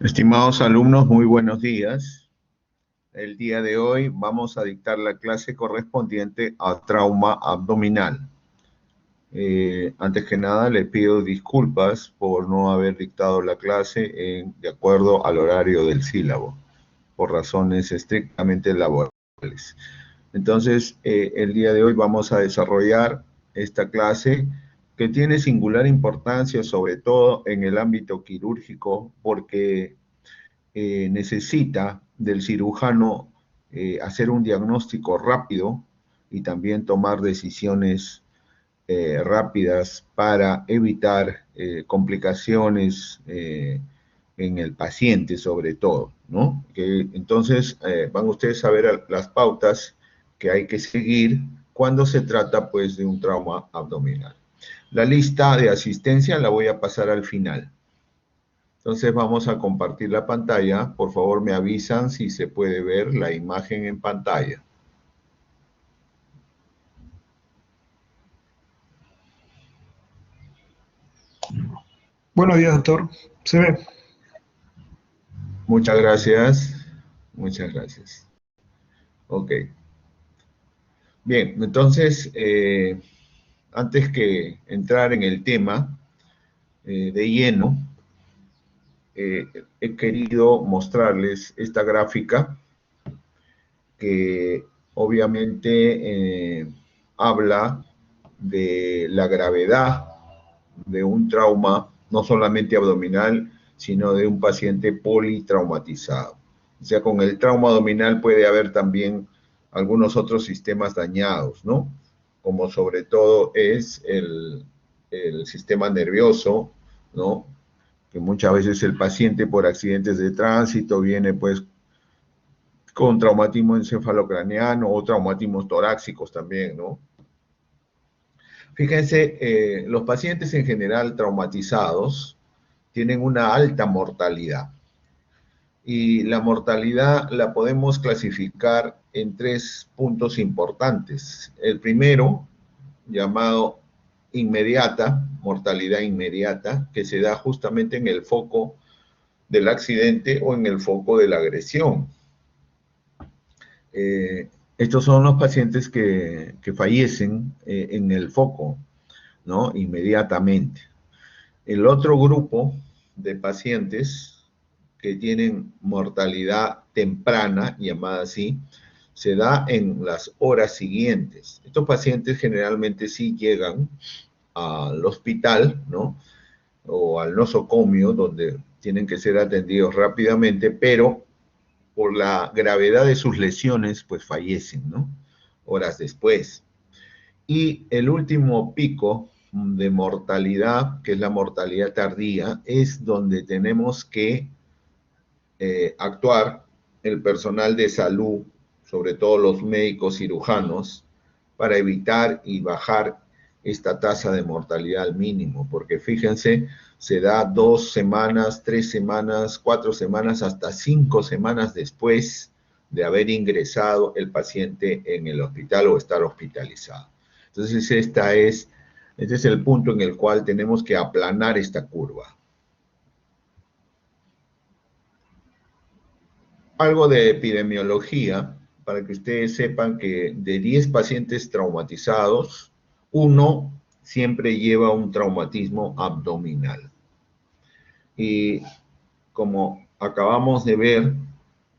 Estimados alumnos, muy buenos días. El día de hoy vamos a dictar la clase correspondiente a trauma abdominal. Antes que nada, les pido disculpas por no haber dictado la clase de acuerdo al horario del sílabo, por razones estrictamente laborales. Entonces, el día de hoy vamos a desarrollar esta clase que tiene singular importancia, sobre todo en el ámbito quirúrgico, porque necesita del cirujano hacer un diagnóstico rápido y también tomar decisiones rápidas para evitar complicaciones en el paciente sobre todo, ¿no? Entonces van ustedes a ver las pautas que hay que seguir cuando se trata pues de un trauma abdominal. La lista de asistencia la voy a pasar al final. Entonces vamos a compartir la pantalla. Por favor, me avisan si se puede ver la imagen en pantalla. Buenos días, doctor. ¿Se ve? Muchas gracias. Muchas gracias. Ok. Bien, entonces, antes que entrar en el tema de lleno, he querido mostrarles esta gráfica que obviamente habla de la gravedad de un trauma, no solamente abdominal, sino de un paciente politraumatizado. O sea, con el trauma abdominal puede haber también algunos otros sistemas dañados, ¿no? Como sobre todo es el sistema nervioso, ¿no? Que muchas veces el paciente por accidentes de tránsito viene pues con traumatismo encefalocraneano o traumatismos torácicos también, ¿no? Fíjense, los pacientes en general traumatizados tienen una alta mortalidad y la mortalidad la podemos clasificar en tres puntos importantes. El primero, llamado inmediata, mortalidad inmediata, que se da justamente en el foco del accidente o en el foco de la agresión. Estos son los pacientes que fallecen en el foco, ¿no? Inmediatamente. El otro grupo de pacientes que tienen mortalidad temprana, llamada así, se da en las horas siguientes. Estos pacientes generalmente sí llegan al hospital, ¿no? O al nosocomio, donde tienen que ser atendidos rápidamente, pero por la gravedad de sus lesiones, pues fallecen, ¿no? Horas después. Y el último pico de mortalidad, que es la mortalidad tardía, es donde tenemos que actuar el personal de salud, sobre todo los médicos cirujanos, para evitar y bajar esta tasa de mortalidad al mínimo, porque fíjense, se da 2 semanas, 3 semanas, 4 semanas, hasta 5 semanas después de haber ingresado el paciente en el hospital o estar hospitalizado. Entonces, este es el punto en el cual tenemos que aplanar esta curva. Algo de epidemiología, para que ustedes sepan que de 10 pacientes traumatizados, uno siempre lleva un traumatismo abdominal. Y como acabamos de ver,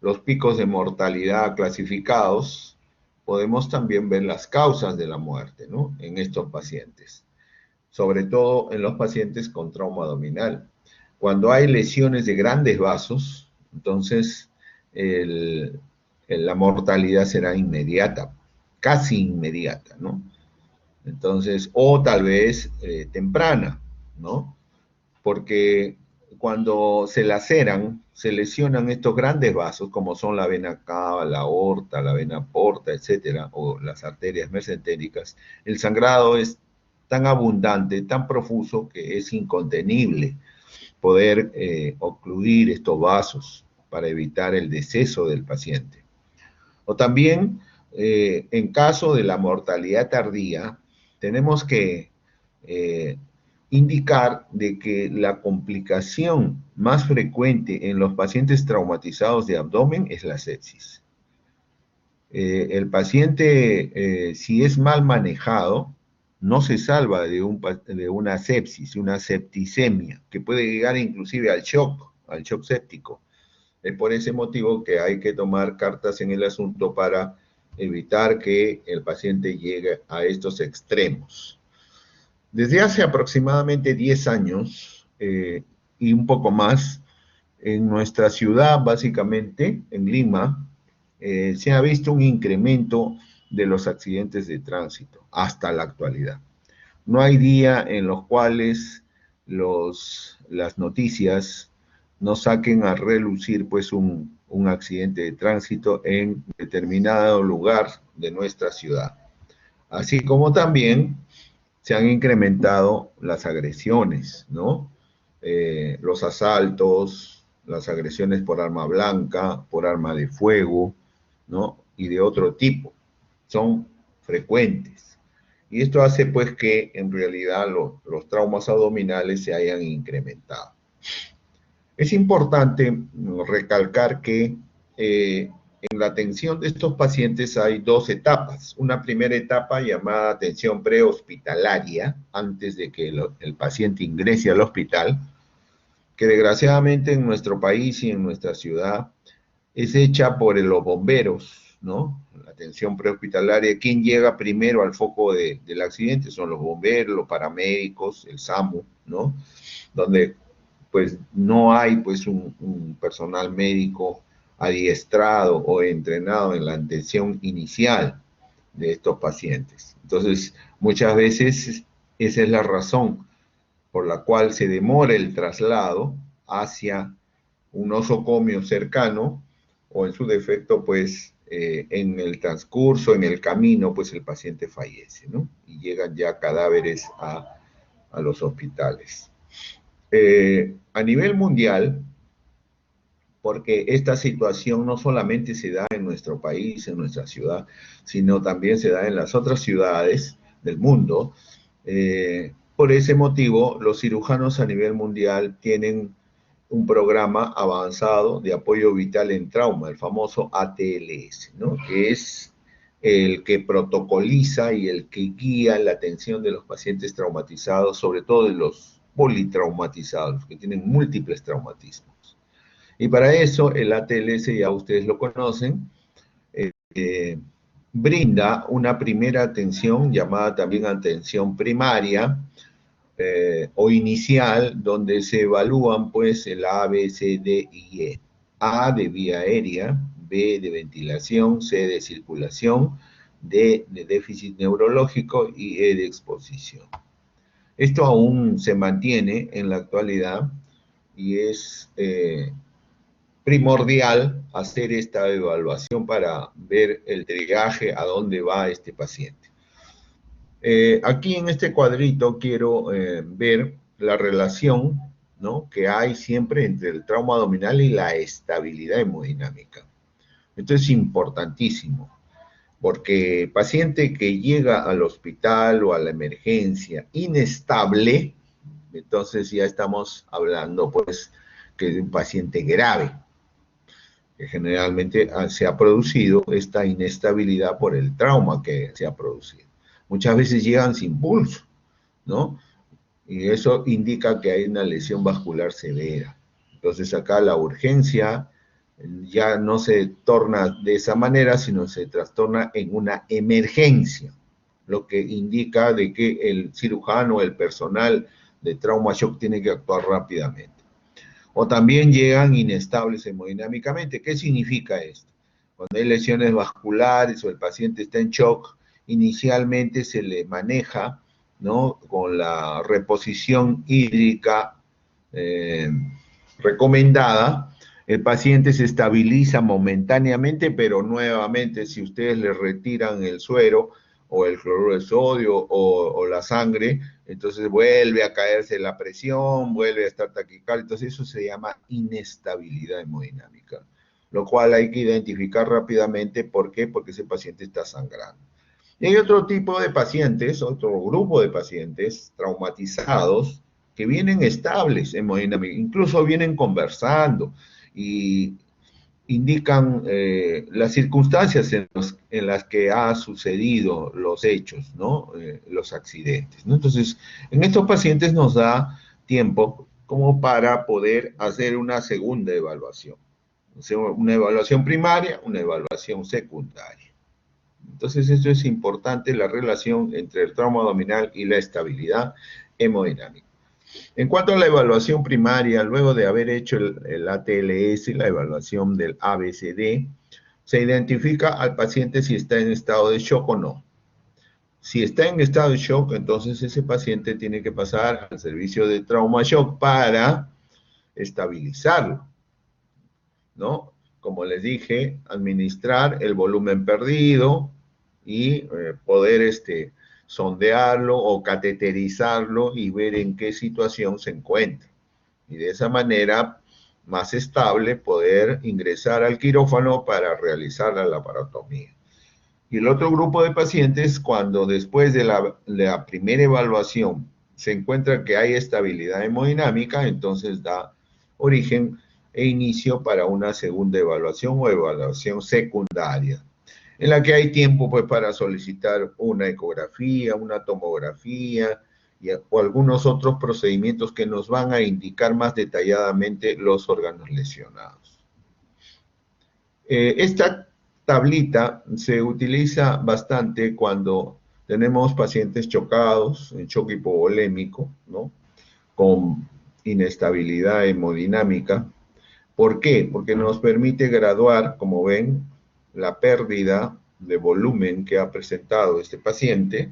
los picos de mortalidad clasificados, podemos también ver las causas de la muerte, ¿no? En estos pacientes, sobre todo en los pacientes con trauma abdominal. Cuando hay lesiones de grandes vasos, entonces la mortalidad será inmediata, casi inmediata, ¿no? Entonces, o tal vez temprana, ¿no? Porque cuando se laceran, se lesionan estos grandes vasos, como son la vena cava, la aorta, la vena porta, etcétera, o las arterias mesentéricas, el sangrado es tan abundante, tan profuso, que es incontenible poder ocluir estos vasos para evitar el deceso del paciente. O también, en caso de la mortalidad tardía, tenemos que indicar de que la complicación más frecuente en los pacientes traumatizados de abdomen es la sepsis. El paciente, si es mal manejado, no se salva de una sepsis, una septicemia, que puede llegar inclusive al shock séptico. Es por ese motivo que hay que tomar cartas en el asunto para evitar que el paciente llegue a estos extremos. Desde hace aproximadamente 10 años y un poco más, en nuestra ciudad, básicamente, en Lima, se ha visto un incremento de los accidentes de tránsito hasta la actualidad. No hay día en los cuales las noticias no saquen a relucir pues un accidente de tránsito en determinado lugar de nuestra ciudad. Así como también se han incrementado las agresiones, ¿no? Los asaltos, las agresiones por arma blanca, por arma de fuego, ¿no? Y de otro tipo. Son frecuentes. Y esto hace pues que en realidad los traumas abdominales se hayan incrementado. Es importante recalcar que en la atención de estos pacientes hay dos etapas. Una primera etapa llamada atención prehospitalaria, antes de que el paciente ingrese al hospital, que desgraciadamente en nuestro país y en nuestra ciudad es hecha por los bomberos, ¿no? La atención prehospitalaria, ¿quién llega primero al foco del accidente? Son los bomberos, los paramédicos, el SAMU, ¿no? Donde pues no hay pues un personal médico adiestrado o entrenado en la atención inicial de estos pacientes. Entonces, muchas veces esa es la razón por la cual se demora el traslado hacia un nosocomio cercano o en su defecto, pues, en el transcurso, en el camino, pues el paciente fallece, ¿no? Y llegan ya cadáveres a los hospitales. A nivel mundial, porque esta situación no solamente se da en nuestro país, en nuestra ciudad, sino también se da en las otras ciudades del mundo. Por ese motivo, los cirujanos a nivel mundial tienen un programa avanzado de apoyo vital en trauma, el famoso ATLS, ¿no? Que es el que protocoliza y el que guía la atención de los pacientes traumatizados, sobre todo de los politraumatizados, que tienen múltiples traumatismos. Y para eso el ATLS, ya ustedes lo conocen, brinda una primera atención llamada también atención primaria o inicial, donde se evalúan pues el A, B, C, D y E. A de vía aérea, B de ventilación, C de circulación, D de déficit neurológico y E de exposición. Esto aún se mantiene en la actualidad y es primordial hacer esta evaluación para ver el triaje a dónde va este paciente. Aquí en este cuadrito quiero ver la relación, ¿no?, que hay siempre entre el trauma abdominal y la estabilidad hemodinámica. Esto es importantísimo, porque el paciente que llega al hospital o a la emergencia inestable, entonces ya estamos hablando pues que de un paciente grave, que generalmente se ha producido esta inestabilidad por el trauma que se ha producido. Muchas veces llegan sin pulso, ¿no? Y eso indica que hay una lesión vascular severa. Entonces acá la urgencia ya no se torna de esa manera, sino se trastorna en una emergencia, lo que indica de que el cirujano, el personal de trauma shock tiene que actuar rápidamente. O también llegan inestables hemodinámicamente. ¿Qué significa esto? Cuando hay lesiones vasculares o el paciente está en shock, inicialmente se le maneja, ¿no?, con la reposición hídrica recomendada. El paciente se estabiliza momentáneamente, pero nuevamente si ustedes le retiran el suero o el cloruro de sodio o la sangre, entonces vuelve a caerse la presión, vuelve a estar taquicárdico. Entonces eso se llama inestabilidad hemodinámica, lo cual hay que identificar rápidamente. ¿Por qué? Porque ese paciente está sangrando. Y hay otro tipo de pacientes, otro grupo de pacientes traumatizados, que vienen estables hemodinámicamente, incluso vienen conversando y indican las circunstancias en las que ha sucedido los hechos, ¿no? Los accidentes, ¿no? Entonces, en estos pacientes nos da tiempo como para poder hacer una segunda evaluación. O sea, una evaluación primaria, una evaluación secundaria. Entonces, esto es importante, la relación entre el trauma abdominal y la estabilidad hemodinámica. En cuanto a la evaluación primaria, luego de haber hecho el ATLS, la evaluación del ABCD, se identifica al paciente si está en estado de shock o no. Si está en estado de shock, entonces ese paciente tiene que pasar al servicio de trauma shock para estabilizarlo, ¿no? Como les dije, administrar el volumen perdido y poder sondearlo o cateterizarlo y ver en qué situación se encuentra. Y de esa manera, más estable, poder ingresar al quirófano para realizar la laparotomía. Y el otro grupo de pacientes, cuando después de la primera evaluación se encuentra que hay estabilidad hemodinámica, entonces da origen e inicio para una segunda evaluación o evaluación secundaria, en la que hay tiempo pues para solicitar una ecografía, una tomografía o algunos otros procedimientos que nos van a indicar más detalladamente los órganos lesionados. Esta tablita se utiliza bastante cuando tenemos pacientes chocados, en choque hipovolémico, ¿no? Con inestabilidad hemodinámica. ¿Por qué? Porque nos permite graduar, como ven, la pérdida de volumen que ha presentado este paciente,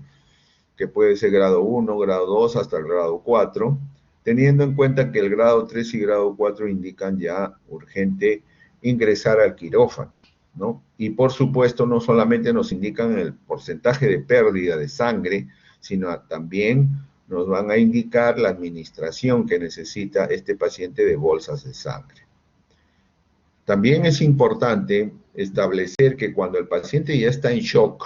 que puede ser grado 1, grado 2, hasta el grado 4, teniendo en cuenta que el grado 3 y grado 4 indican ya urgente ingresar al quirófano, ¿no? Y por supuesto, no solamente nos indican el porcentaje de pérdida de sangre, sino también nos van a indicar la administración que necesita este paciente de bolsas de sangre. También es importante establecer que cuando el paciente ya está en shock,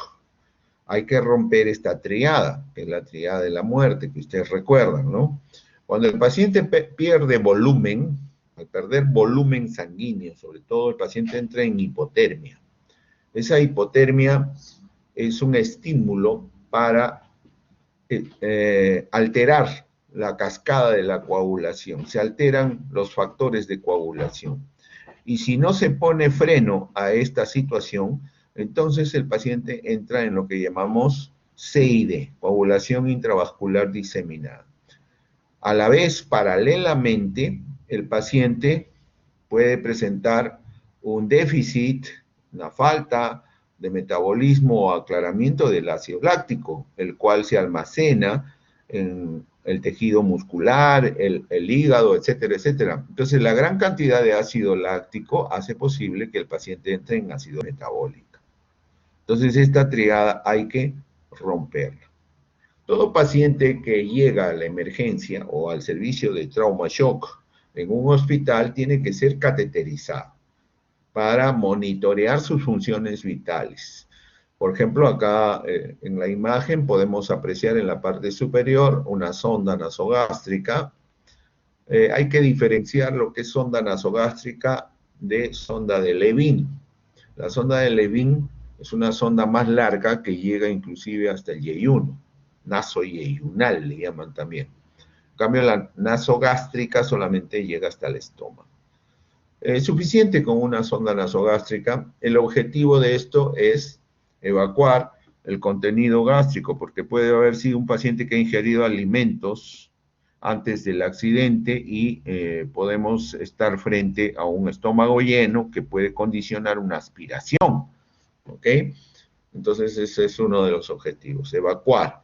hay que romper esta triada, que es la triada de la muerte, que ustedes recuerdan, ¿no? Cuando el paciente pierde volumen, al perder volumen sanguíneo, sobre todo el paciente entra en hipotermia. Esa hipotermia es un estímulo para alterar la cascada de la coagulación. Se alteran los factores de coagulación. Y si no se pone freno a esta situación, entonces el paciente entra en lo que llamamos CID, coagulación intravascular diseminada. A la vez, paralelamente, el paciente puede presentar un déficit, una falta de metabolismo o aclaramiento del ácido láctico, el cual se almacena en el tejido muscular, el hígado, etcétera, etcétera. Entonces, la gran cantidad de ácido láctico hace posible que el paciente entre en ácido metabólico. Entonces, esta triada hay que romperla. Todo paciente que llega a la emergencia o al servicio de trauma shock en un hospital tiene que ser cateterizado para monitorear sus funciones vitales. Por ejemplo, acá en la imagen podemos apreciar en la parte superior una sonda nasogástrica. Hay que diferenciar lo que es sonda nasogástrica de sonda de Levin. La sonda de Levin es una sonda más larga que llega inclusive hasta el yeyuno, nasoyeyunal le llaman también. En cambio, la nasogástrica solamente llega hasta el estómago. Es suficiente con una sonda nasogástrica. El objetivo de esto es evacuar el contenido gástrico, porque puede haber sido un paciente que ha ingerido alimentos antes del accidente y podemos estar frente a un estómago lleno que puede condicionar una aspiración, ¿ok? Entonces ese es uno de los objetivos, evacuar.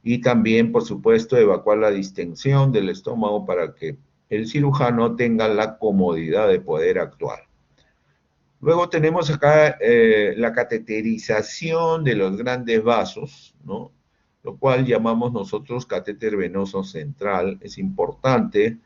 Y también, por supuesto, evacuar la distensión del estómago para que el cirujano tenga la comodidad de poder actuar. Luego tenemos acá la cateterización de los grandes vasos, ¿no? Lo cual llamamos nosotros catéter venoso central. Es importante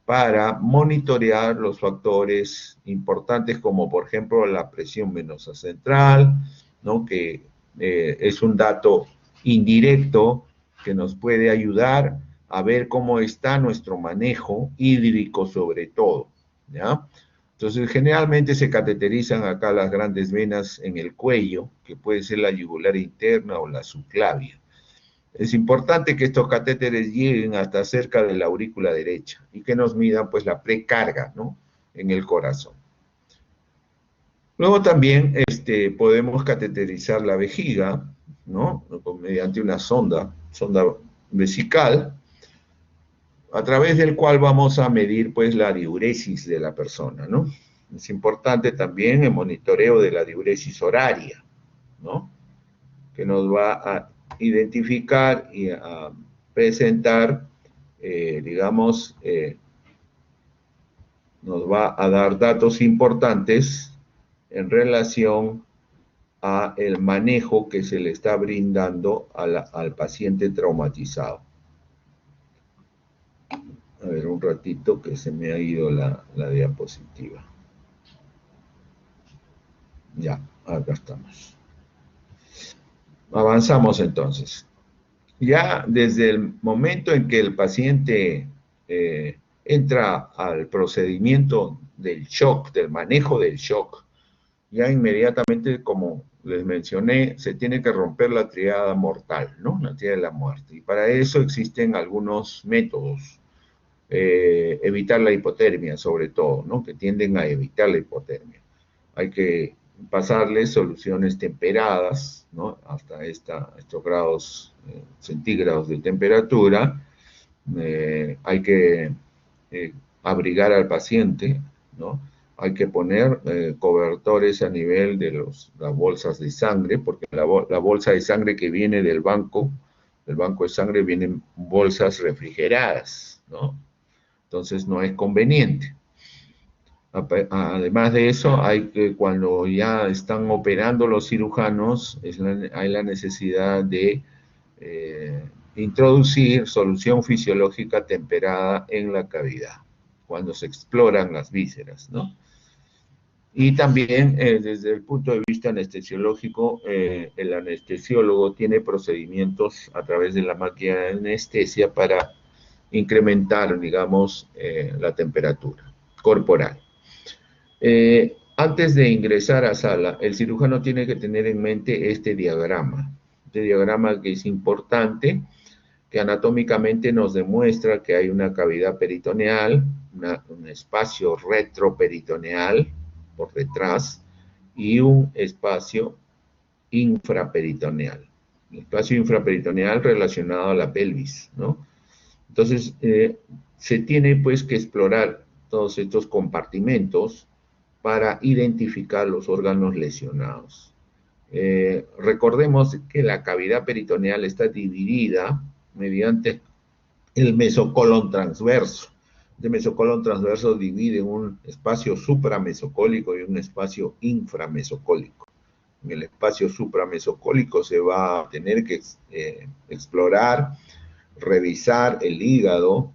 para monitorear los factores importantes como, por ejemplo, la presión venosa central, ¿no? Que es un dato indirecto que nos puede ayudar a ver cómo está nuestro manejo hídrico sobre todo, ¿ya? Entonces, generalmente se cateterizan acá las grandes venas en el cuello, que puede ser la yugular interna o la subclavia. Es importante que estos catéteres lleguen hasta cerca de la aurícula derecha y que nos midan pues la precarga, ¿no?, en el corazón. Luego también podemos cateterizar la vejiga, ¿no?, mediante una sonda vesical, a través del cual vamos a medir pues la diuresis de la persona, ¿no? Es importante también el monitoreo de la diuresis horaria, ¿no?, que nos va a identificar y a presentar, digamos, nos va a dar datos importantes en relación a el manejo que se le está brindando al paciente traumatizado. A ver, un ratito que se me ha ido la diapositiva. Ya, acá estamos. Avanzamos entonces. Ya desde el momento en que el paciente entra al procedimiento del shock, del manejo del shock, ya inmediatamente, como les mencioné, se tiene que romper la triada mortal, ¿no?, la triada de la muerte. Y para eso existen algunos métodos. Evitar la hipotermia, sobre todo, ¿no?, que tienden a evitar la hipotermia. Hay que pasarles soluciones temperadas, ¿no?, hasta estos grados centígrados de temperatura. Hay que abrigar al paciente, ¿no? Hay que poner cobertores a nivel de las bolsas de sangre, porque la bolsa de sangre que viene del banco de sangre, vienen bolsas refrigeradas, ¿no? Entonces no es conveniente. Además de eso, cuando ya están operando los cirujanos, hay la necesidad de introducir solución fisiológica temperada en la cavidad, cuando se exploran las vísceras, ¿no? Y también desde el punto de vista anestesiológico, el anestesiólogo tiene procedimientos a través de la máquina de anestesia para incrementar, digamos, la temperatura corporal. Antes de ingresar a sala, el cirujano tiene que tener en mente este diagrama que es importante, que anatómicamente nos demuestra que hay una cavidad peritoneal, un espacio retroperitoneal por detrás y un espacio infraperitoneal. El espacio infraperitoneal relacionado a la pelvis, ¿no? Entonces, se tiene pues que explorar todos estos compartimentos para identificar los órganos lesionados. Recordemos que la cavidad peritoneal está dividida mediante el mesocolon transverso. El mesocolon transverso divide un espacio supramesocólico y un espacio inframesocólico. En el espacio supramesocólico se va a tener que explorar, revisar el hígado,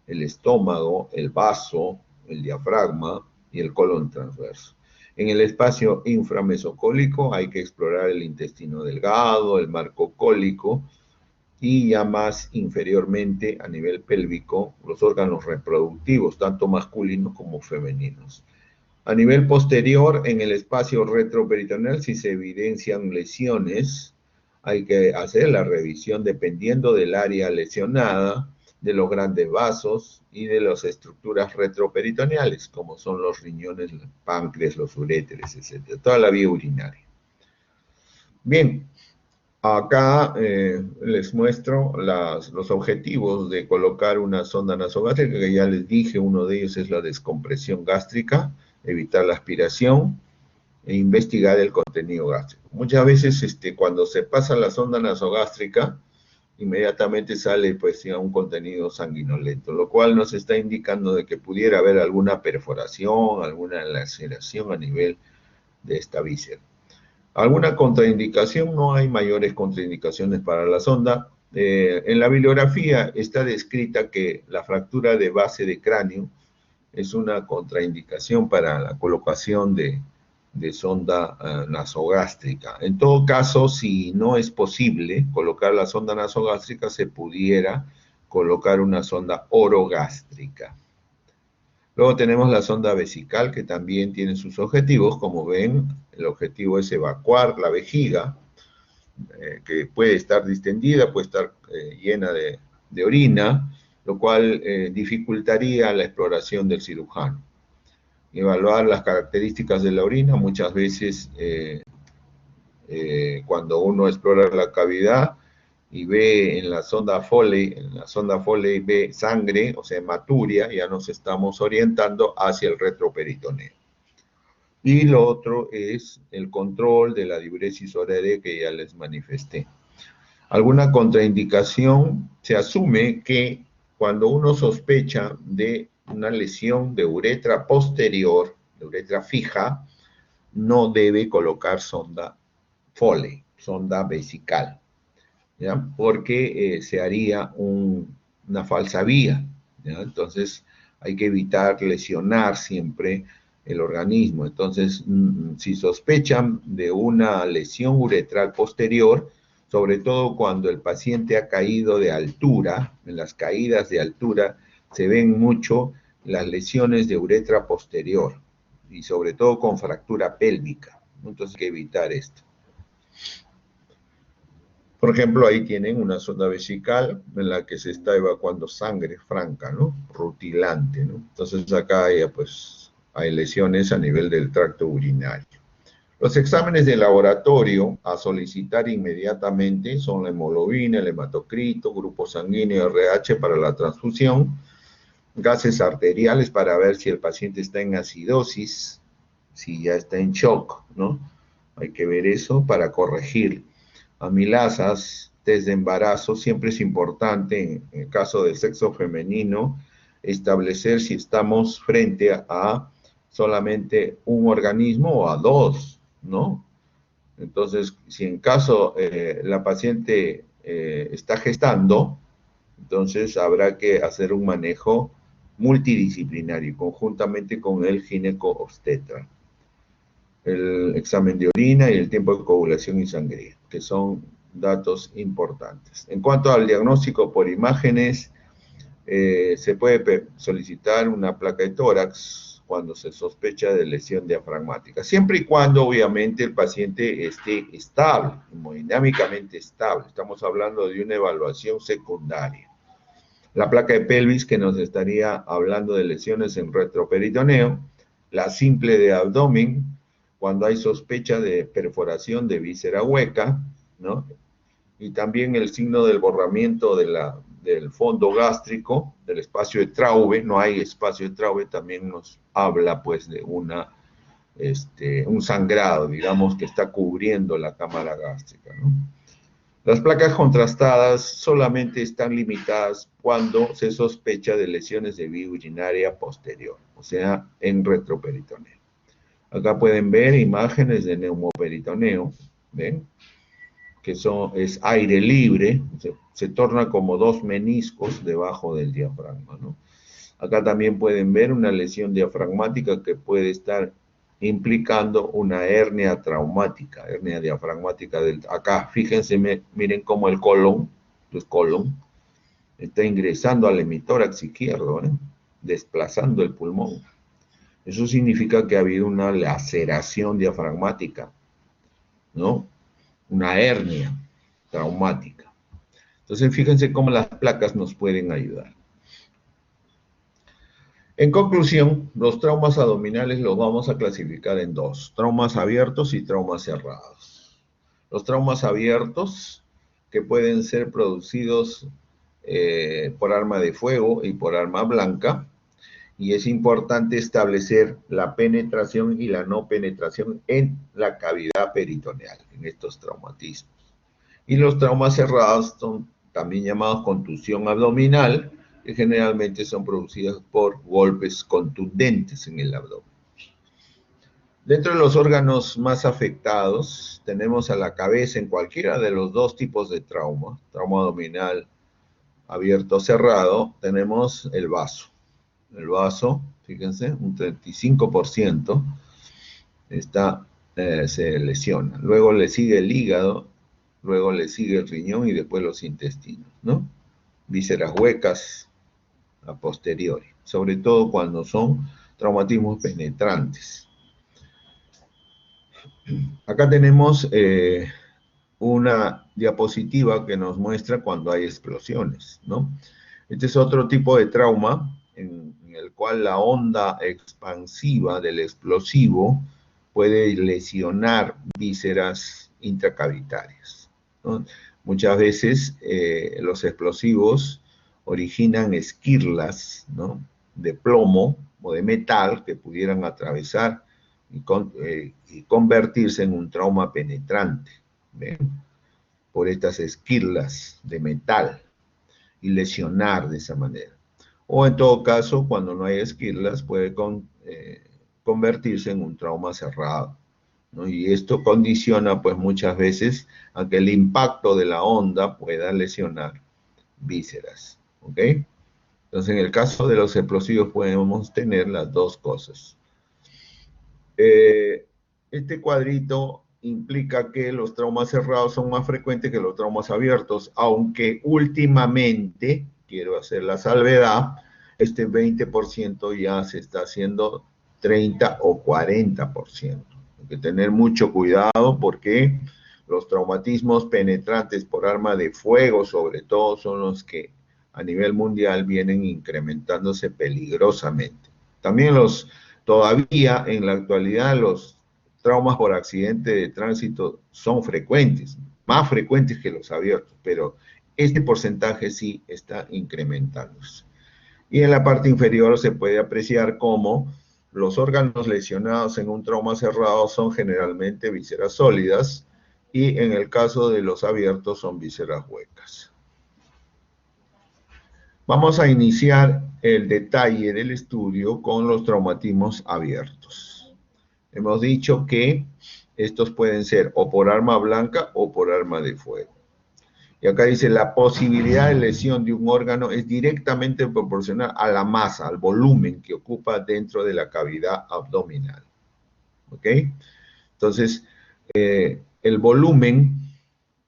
el estómago, el vaso, el diafragma y el colon transverso. En el espacio inframesocólico hay que explorar el intestino delgado, el marco cólico y ya más inferiormente a nivel pélvico los órganos reproductivos, tanto masculinos como femeninos. A nivel posterior, en el espacio retroperitoneal, si se evidencian lesiones, hay que hacer la revisión dependiendo del área lesionada, de los grandes vasos y de las estructuras retroperitoneales, como son los riñones, el páncreas, los uréteres, etc. Toda la vía urinaria. Bien, acá les muestro los objetivos de colocar una sonda nasogástrica, que ya les dije, uno de ellos es la descompresión gástrica, evitar la aspiración e investigar el contenido gástrico. Muchas veces cuando se pasa la sonda nasogástrica, inmediatamente sale pues ya un contenido sanguinolento, lo cual nos está indicando de que pudiera haber alguna perforación, alguna laceración a nivel de esta víscera. ¿Alguna contraindicación? No hay mayores contraindicaciones para la sonda. En la bibliografía está descrita que la fractura de base de cráneo es una contraindicación para la colocación de sonda nasogástrica. En todo caso, si no es posible colocar la sonda nasogástrica, se pudiera colocar una sonda orogástrica. Luego tenemos la sonda vesical, que también tiene sus objetivos. Como ven, el objetivo es evacuar la vejiga, que puede estar distendida, puede estar llena de orina, lo cual dificultaría la exploración del cirujano. Evaluar las características de la orina, muchas veces cuando uno explora la cavidad y ve en la sonda Foley ve sangre, o sea, hematuria, ya nos estamos orientando hacia el retroperitoneo. Y lo otro es el control de la diuresis horaria que ya les manifesté. Alguna contraindicación, se asume que cuando uno sospecha de una lesión de uretra posterior, de uretra fija, no debe colocar sonda Foley, sonda vesical, ¿ya? Porque se haría una falsa vía, ¿ya? Entonces hay que evitar lesionar siempre el organismo. Entonces, si sospechan de una lesión uretral posterior, sobre todo cuando el paciente ha caído de altura, en las caídas de altura se ven mucho las lesiones de uretra posterior, y sobre todo con fractura pélvica. Entonces hay que evitar esto. Por ejemplo, ahí tienen una sonda vesical en la que se está evacuando sangre franca, ¿no? Rutilante, ¿no? Entonces acá hay lesiones a nivel del tracto urinario. Los exámenes de laboratorio a solicitar inmediatamente son la hemoglobina, el hematocrito, grupo sanguíneo RH para la transfusión, gases arteriales para ver si el paciente está en acidosis, si ya está en shock, ¿no? Hay que ver eso para corregir. Amilasas, test de embarazo, siempre es importante en el caso del sexo femenino establecer si estamos frente a solamente un organismo o a dos, ¿no? Entonces, si en caso la paciente está gestando, entonces habrá que hacer un manejo multidisciplinario conjuntamente con el gineco-obstetra. El examen de orina y el tiempo de coagulación y sangría, que son datos importantes. En cuanto al diagnóstico por imágenes, se puede solicitar una placa de tórax cuando se sospecha de lesión diafragmática, siempre y cuando obviamente el paciente esté estable, hemodinámicamente estable. Estamos hablando de una evaluación secundaria. La placa de pelvis, que nos estaría hablando de lesiones en retroperitoneo. La simple de abdomen, cuando hay sospecha de perforación de víscera hueca, ¿no? Y también el signo del borramiento del fondo gástrico, del espacio de Traube. No hay espacio de Traube, también nos habla pues de un sangrado, digamos, que está cubriendo la cámara gástrica, ¿no? Las placas contrastadas solamente están limitadas cuando se sospecha de lesiones de vía urinaria posterior, o sea, en retroperitoneo. Acá pueden ver imágenes de neumoperitoneo, ¿ven? Que es aire libre, se torna como dos meniscos debajo del diafragma, ¿no? Acá también pueden ver una lesión diafragmática que puede estar implicando una hernia traumática, hernia diafragmática. Acá, fíjense, miren cómo el colon está ingresando al hemitórax izquierdo, desplazando el pulmón. Eso significa que ha habido una laceración diafragmática, ¿no? Una hernia traumática. Entonces, fíjense cómo las placas nos pueden ayudar. En conclusión, los traumas abdominales los vamos a clasificar en dos: traumas abiertos y traumas cerrados. Los traumas abiertos, que pueden ser producidos por arma de fuego y por arma blanca, y es importante establecer la penetración y la no penetración en la cavidad peritoneal, en estos traumatismos. Y los traumas cerrados son también llamados contusión abdominal, que generalmente son producidas por golpes contundentes en el abdomen. Dentro de los órganos más afectados, tenemos a la cabeza en cualquiera de los dos tipos de trauma abdominal abierto o cerrado. Tenemos el vaso. El vaso, fíjense, un 35% se lesiona. Luego le sigue el hígado, luego le sigue el riñón y después los intestinos, ¿no? vísceras huecas a posteriori, sobre todo cuando son traumatismos penetrantes. Acá tenemos una diapositiva que nos muestra cuando hay explosiones, ¿no? Este es otro tipo de trauma en el cual la onda expansiva del explosivo puede lesionar vísceras intracavitarias, ¿no? Muchas veces los explosivos originan esquirlas, ¿no?, de plomo o de metal que pudieran atravesar y convertirse en un trauma penetrante, ¿ven?, por estas esquirlas de metal y lesionar de esa manera. O en todo caso, cuando no hay esquirlas, puede convertirse en un trauma cerrado, ¿no? Y esto condiciona pues muchas veces a que el impacto de la onda pueda lesionar vísceras, ¿ok? Entonces, en el caso de los explosivos podemos tener las dos cosas. Este cuadrito implica que los traumas cerrados son más frecuentes que los traumas abiertos, aunque últimamente, quiero hacer la salvedad, este 20% ya se está haciendo 30 o 40%. Hay que tener mucho cuidado porque los traumatismos penetrantes por arma de fuego, sobre todo, son los que a nivel mundial vienen incrementándose peligrosamente. También todavía en la actualidad los traumas por accidente de tránsito son frecuentes, más frecuentes que los abiertos, pero este porcentaje sí está incrementándose. Y en la parte inferior se puede apreciar cómo los órganos lesionados en un trauma cerrado son generalmente vísceras sólidas y en el caso de los abiertos son vísceras huecas. Vamos a iniciar el detalle del estudio con los traumatismos abiertos. Hemos dicho que estos pueden ser o por arma blanca o por arma de fuego. Y acá dice, la posibilidad de lesión de un órgano es directamente proporcional a la masa, al volumen que ocupa dentro de la cavidad abdominal. ¿Ok? Entonces, el volumen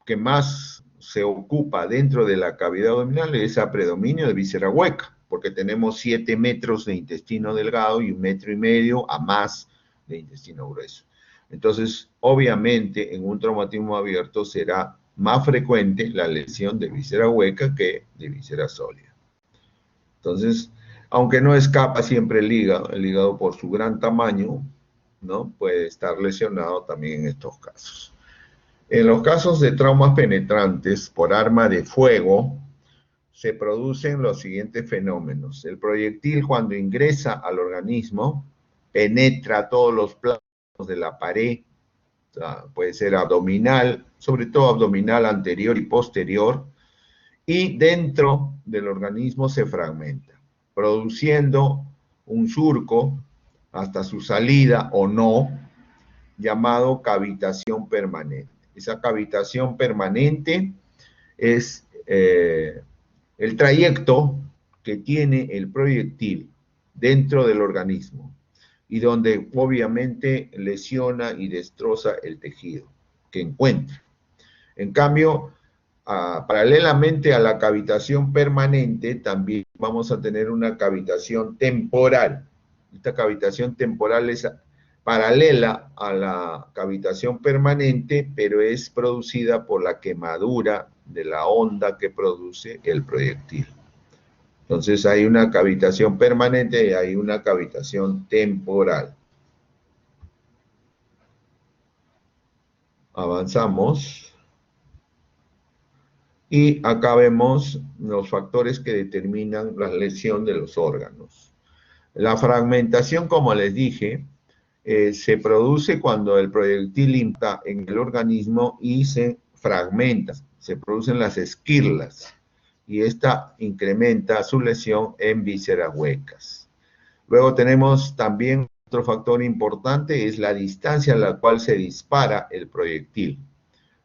que más se ocupa dentro de la cavidad abdominal es a predominio de víscera hueca, porque tenemos 7 metros de intestino delgado y 1,5 metros a más de intestino grueso. Entonces, obviamente, en un traumatismo abierto será más frecuente la lesión de víscera hueca que de víscera sólida. Entonces, aunque no escapa siempre el hígado por su gran tamaño, ¿no?, puede estar lesionado también en estos casos. En los casos de traumas penetrantes por arma de fuego, se producen los siguientes fenómenos. El proyectil, cuando ingresa al organismo, penetra todos los planos de la pared, o sea, puede ser abdominal, sobre todo abdominal anterior y posterior, y dentro del organismo se fragmenta, produciendo un surco hasta su salida o no, llamado cavitación permanente. Esa cavitación permanente es el trayecto que tiene el proyectil dentro del organismo y donde obviamente lesiona y destroza el tejido que encuentra. En cambio, paralelamente a la cavitación permanente, también vamos a tener una cavitación temporal. Esta cavitación temporal es paralela a la cavitación permanente, pero es producida por la quemadura de la onda que produce el proyectil. Entonces hay una cavitación permanente y hay una cavitación temporal. Avanzamos. Y acá vemos los factores que determinan la lesión de los órganos. La fragmentación, como les dije, se produce cuando el proyectil impacta en el organismo y se fragmenta, se producen las esquirlas y esta incrementa su lesión en vísceras huecas. Luego tenemos también otro factor importante, es la distancia a la cual se dispara el proyectil.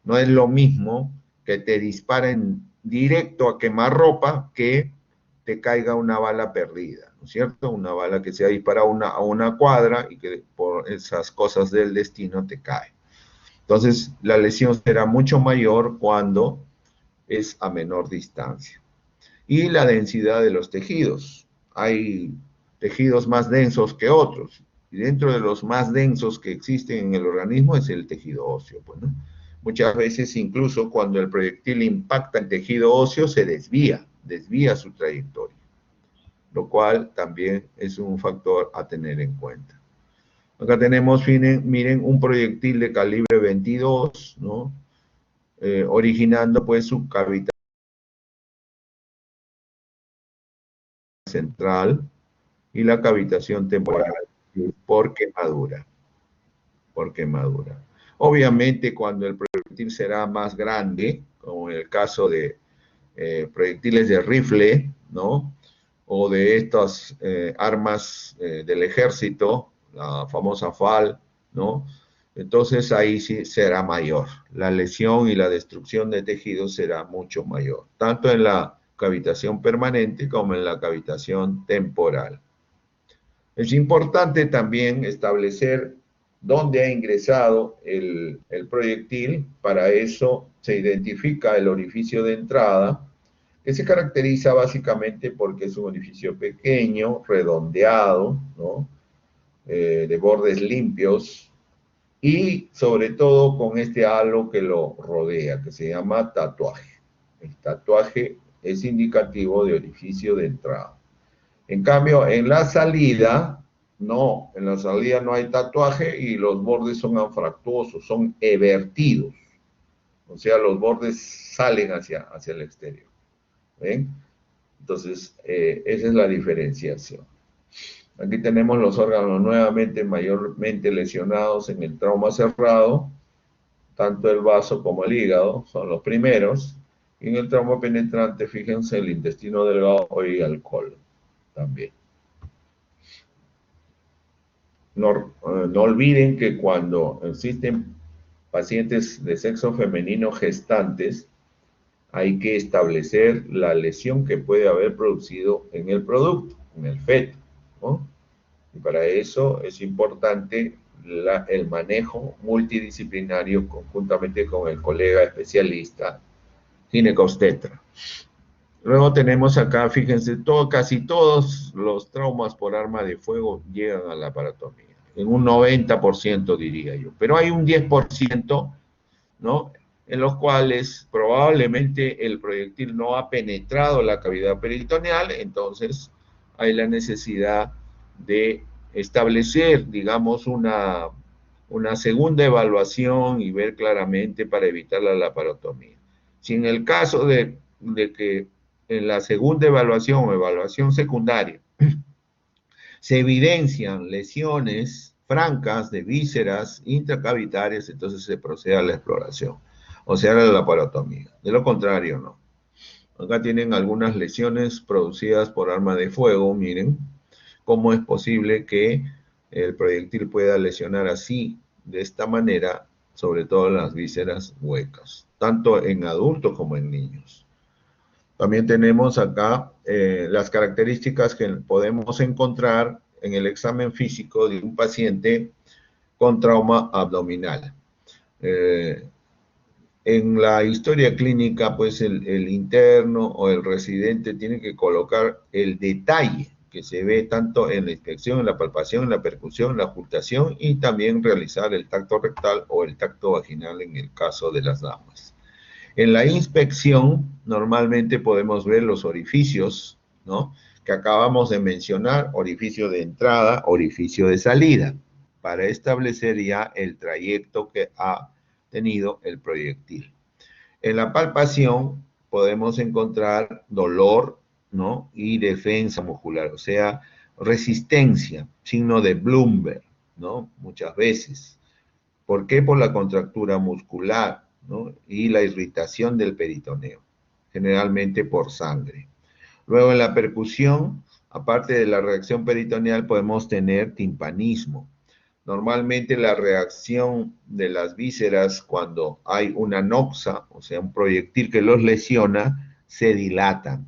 No es lo mismo que te disparen directo a quemarropa que te caiga una bala perdida, ¿no es cierto? Una bala que se ha disparado a una cuadra y que por esas cosas del destino te cae. Entonces, la lesión será mucho mayor cuando es a menor distancia. y la densidad de los tejidos. Hay tejidos más densos que otros, y dentro de los más densos que existen en el organismo es el tejido óseo, pues, ¿no? Muchas veces incluso cuando el proyectil impacta el tejido óseo se desvía su trayectoria, lo cual también es un factor a tener en cuenta. Acá tenemos, miren, un proyectil de calibre 22, ¿no? Originando pues su cavidad central y la cavitación temporal por quemadura, por quemadura. Obviamente cuando el proyectil será más grande, como en el caso de proyectiles de rifle, ¿no? O de estas armas del ejército, la famosa FAL, ¿no? Entonces ahí sí será mayor. La lesión y la destrucción de tejidos será mucho mayor, tanto en la cavitación permanente como en la cavitación temporal. Es importante también establecer dónde ha ingresado el proyectil. Para eso se identifica el orificio de entrada, que se caracteriza básicamente porque es un orificio pequeño, redondeado, ¿no? De bordes limpios y sobre todo con este halo que lo rodea, que se llama tatuaje. El tatuaje es indicativo de orificio de entrada. En cambio, en la salida, no, en la salida no hay tatuaje y los bordes son anfractuosos, son evertidos. O sea, los bordes salen hacia el exterior. ¿Ven? Entonces, esa es la diferenciación. Aquí tenemos los órganos nuevamente mayormente lesionados en el trauma cerrado, tanto el vaso como el hígado son los primeros, y en el trauma penetrante, fíjense, el intestino delgado y el colon también. No olviden que cuando existen pacientes de sexo femenino gestantes, hay que establecer la lesión que puede haber producido en el producto, en el feto, ¿no? Y para eso es importante el manejo multidisciplinario conjuntamente con el colega especialista ginecobstetra. Luego tenemos acá, fíjense, casi todos los traumas por arma de fuego llegan a la laparotomía, en un 90% diría yo, pero hay un 10%, ¿no? En los cuales probablemente el proyectil no ha penetrado la cavidad peritoneal, entonces hay la necesidad de establecer, digamos, una segunda evaluación y ver claramente para evitar la laparotomía. Si en el caso de que en la segunda evaluación o evaluación secundaria se evidencian lesiones francas de vísceras intracavitarias, entonces se procede a la exploración, o sea, a la laparotomía. De lo contrario, no. Acá tienen algunas lesiones producidas por arma de fuego, miren cómo es posible que el proyectil pueda lesionar así, de esta manera, sobre todo las vísceras huecas, tanto en adultos como en niños. También tenemos acá las características que podemos encontrar en el examen físico de un paciente con trauma abdominal. En la historia clínica, pues el interno o el residente tiene que colocar el detalle que se ve tanto en la inspección, en la palpación, en la percusión, en la ocultación y también realizar el tacto rectal o el tacto vaginal en el caso de las damas. En la inspección, normalmente podemos ver los orificios, ¿no? Que acabamos de mencionar, orificio de entrada, orificio de salida, para establecer ya el trayecto que ha tenido el proyectil. En la palpación podemos encontrar dolor, ¿no? Y defensa muscular, o sea, resistencia, signo de Bloomberg, ¿no? Muchas veces. ¿Por qué? Por la contractura muscular, ¿no? Y la irritación del peritoneo, generalmente por sangre. Luego en la percusión, aparte de la reacción peritoneal, podemos tener timpanismo. Normalmente la reacción de las vísceras cuando hay una noxa, o sea, un proyectil que los lesiona, se dilatan.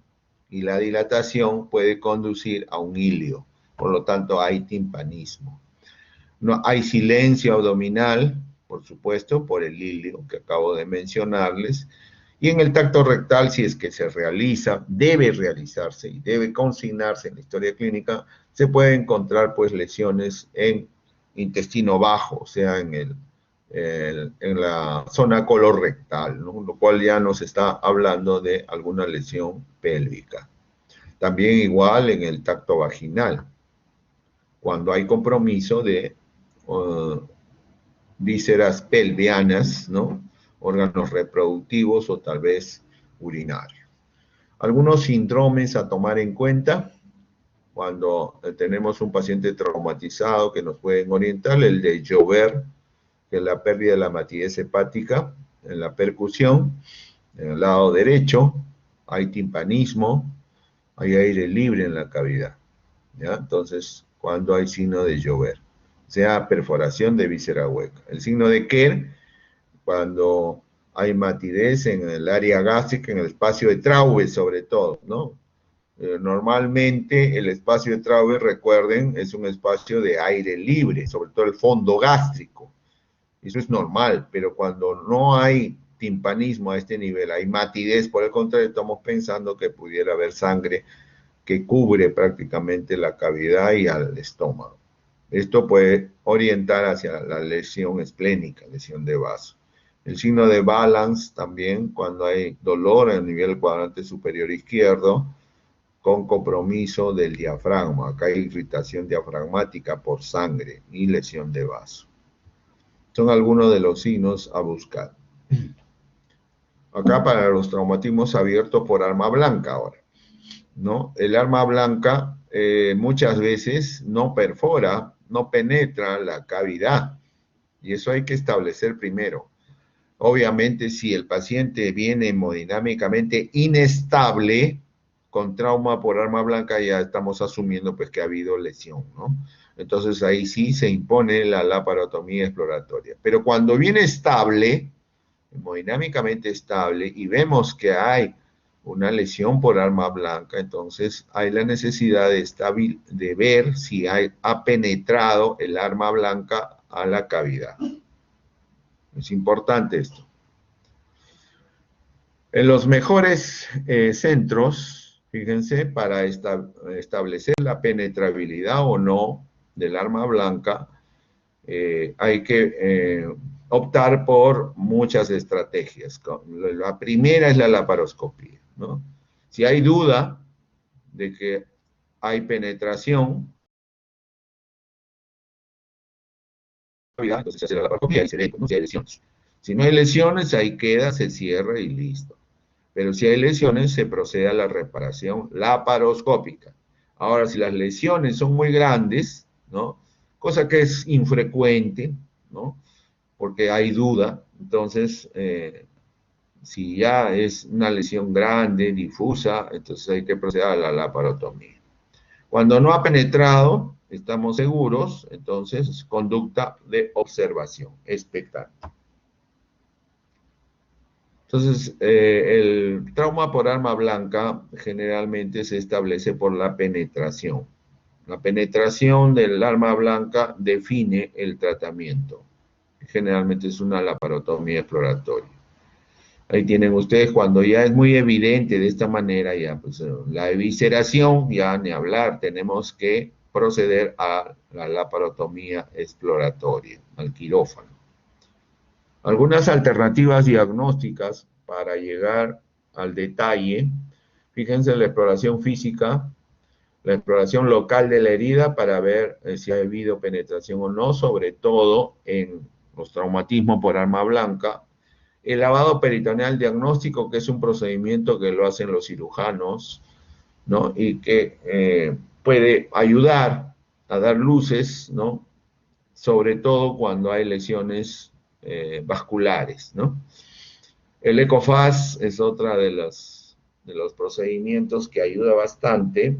Y la dilatación puede conducir a un ilio. Por lo tanto, hay timpanismo. No, hay silencio abdominal, por supuesto, por el ilio que acabo de mencionarles, Y en el tacto rectal, si es que se realiza, debe realizarse y debe consignarse en la historia clínica, se puede encontrar pues lesiones en intestino bajo, o sea, en la zona colorectal, ¿no? Lo cual ya nos está hablando de alguna lesión pélvica. También igual en el tacto vaginal, cuando hay compromiso de vísceras pelvianas, ¿no? Órganos reproductivos o tal vez urinarios. Algunos síndromes a tomar en cuenta cuando tenemos un paciente traumatizado que nos pueden orientar, el de Joubert, que es la pérdida de la matidez hepática en la percusión, en el lado derecho, hay timpanismo, hay aire libre en la cavidad, ¿ya? Entonces, cuando hay signo de Joubert, sea perforación de víscera hueca. El signo de Kerr, cuando hay matidez en el área gástrica, en el espacio de Traube sobre todo, ¿no? Normalmente el espacio de Traube, recuerden, es un espacio de aire libre, sobre todo el fondo gástrico. Eso es normal, pero cuando no hay timpanismo a este nivel, hay matidez, por el contrario, estamos pensando que pudiera haber sangre que cubre prácticamente la cavidad y al estómago. Esto puede orientar hacia la lesión esplénica, lesión de vaso. El signo de Balance también, cuando hay dolor en el nivel cuadrante superior izquierdo, con compromiso del diafragma. Acá hay irritación diafragmática por sangre y lesión de vaso. Son algunos de los signos a buscar. Acá para los traumatismos abiertos por arma blanca ahora, ¿no? El arma blanca muchas veces no perfora, no penetra la cavidad, y eso hay que establecer primero. Obviamente, si el paciente viene hemodinámicamente inestable, con trauma por arma blanca, ya estamos asumiendo pues que ha habido lesión, ¿no? Entonces ahí sí se impone la laparotomía exploratoria. Pero cuando viene estable, hemodinámicamente estable, y vemos que hay una lesión por arma blanca, entonces hay la necesidad de ver si ha penetrado el arma blanca a la cavidad. Es importante esto. En los mejores centros, fíjense, para establecer la penetrabilidad o no del arma blanca, hay que optar por muchas estrategias. La primera es la laparoscopía, ¿no? Si hay duda de que hay penetración, entonces se hace la laparoscopía y se ve, ¿no? Si hay lesiones. Si no hay lesiones, ahí queda, se cierra y listo. Pero si hay lesiones, se procede a la reparación laparoscópica. Ahora, si las lesiones son muy grandes, ¿no? Cosa que es infrecuente, ¿no? Porque hay duda, entonces, si ya es una lesión grande, difusa, entonces hay que proceder a la laparotomía. Cuando no ha penetrado, estamos seguros, entonces, conducta de observación, expectante. Entonces, el trauma por arma blanca generalmente se establece por la penetración. La penetración del arma blanca define el tratamiento. Generalmente es una laparotomía exploratoria. Ahí tienen ustedes, cuando ya es muy evidente de esta manera, ya pues la evisceración, ya ni hablar, tenemos que proceder a la laparotomía exploratoria, al quirófano. Algunas alternativas diagnósticas para llegar al detalle, fíjense en la exploración física, la exploración local de la herida para ver si ha habido penetración o no, sobre todo en los traumatismos por arma blanca. El lavado peritoneal diagnóstico, que es un procedimiento que lo hacen los cirujanos, ¿no? Y que puede ayudar a dar luces, ¿no? Sobre todo cuando hay lesiones vasculares, ¿no? El ECOFAS es otra de los procedimientos que ayuda bastante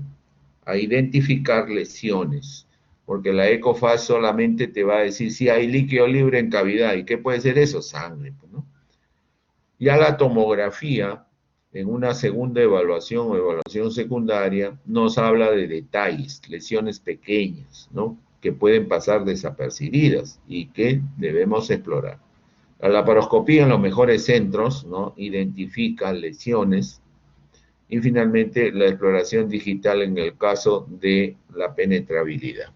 a identificar lesiones, porque la ECOFAS solamente te va a decir si hay líquido libre en cavidad. ¿Y qué puede ser eso? Sangre, ¿no? Ya la tomografía, en una segunda evaluación o evaluación secundaria, nos habla de detalles, lesiones pequeñas, ¿no? Que pueden pasar desapercibidas y que debemos explorar. La laparoscopía en los mejores centros, ¿no? Identifica lesiones. Y finalmente, la exploración digital en el caso de la penetrabilidad.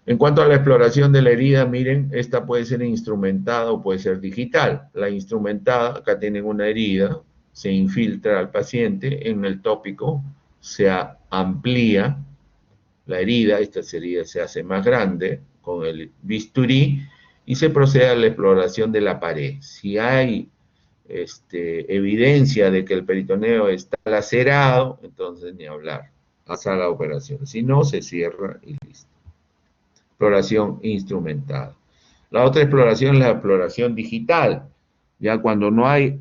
En cuanto a la exploración de la herida, miren, esta puede ser instrumentada o puede ser digital. La instrumentada, acá tienen una herida, se infiltra al paciente en el tópico, se amplía la herida, esta herida se hace más grande con el bisturí y se procede a la exploración de la pared. Si hay evidencia de que el peritoneo está lacerado, entonces ni hablar, hasta la operación. Si no, se cierra y listo. Exploración instrumentada. La otra exploración es la exploración digital, ya cuando no hay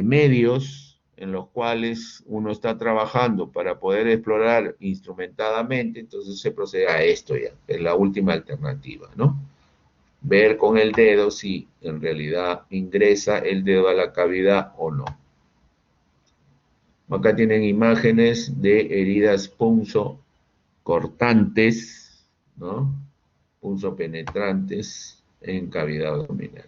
medios en los cuales uno está trabajando para poder explorar instrumentadamente, entonces se procede a esto ya, que es la última alternativa, ¿no? Ver con el dedo si en realidad ingresa el dedo a la cavidad o no. Acá tienen imágenes de heridas punzocortantes, ¿no? Punzopenetrantes en cavidad abdominal.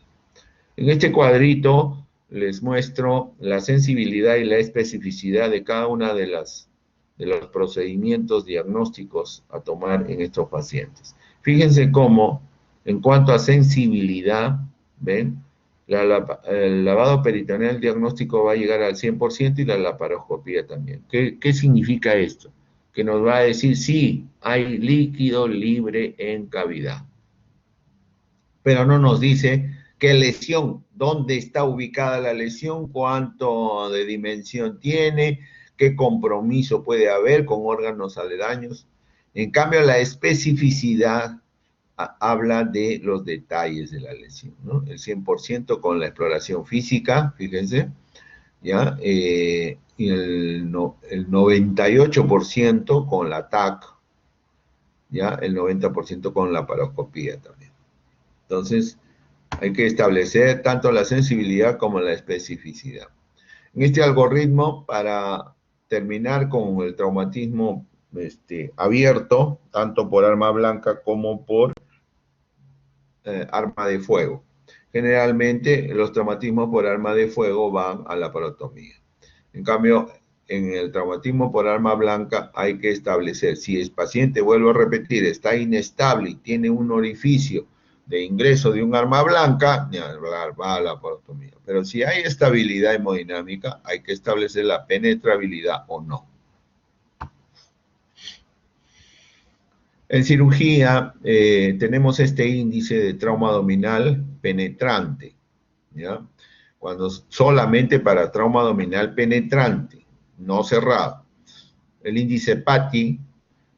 En este cuadrito les muestro la sensibilidad y la especificidad de cada una de los procedimientos diagnósticos a tomar en estos pacientes. Fíjense cómo, en cuanto a sensibilidad, ¿ven? El lavado peritoneal diagnóstico va a llegar al 100% y la laparoscopía también. ¿Qué significa esto? Que nos va a decir si hay líquido libre en cavidad. Pero no nos dice qué lesión, dónde está ubicada la lesión, cuánto de dimensión tiene, qué compromiso puede haber con órganos aledaños. En cambio, la especificidad habla de los detalles de la lesión, ¿no? El 100% con la exploración física, fíjense, ¿ya? Y el 98% con la TAC, ¿ya? El 90% con la laparoscopía también. Entonces, hay que establecer tanto la sensibilidad como la especificidad. En este algoritmo, para terminar con el traumatismo abierto, tanto por arma blanca como por arma de fuego. Generalmente, los traumatismos por arma de fuego van a la laparotomía. En cambio, en el traumatismo por arma blanca hay que establecer si el paciente, vuelvo a repetir, está inestable y tiene un orificio de ingreso de un arma blanca, va a la laparotomía. Pero si hay estabilidad hemodinámica, hay que establecer la penetrabilidad o no. En cirugía tenemos este índice de trauma abdominal penetrante, ¿ya? Cuando solamente para trauma abdominal penetrante, no cerrado. El índice PATI,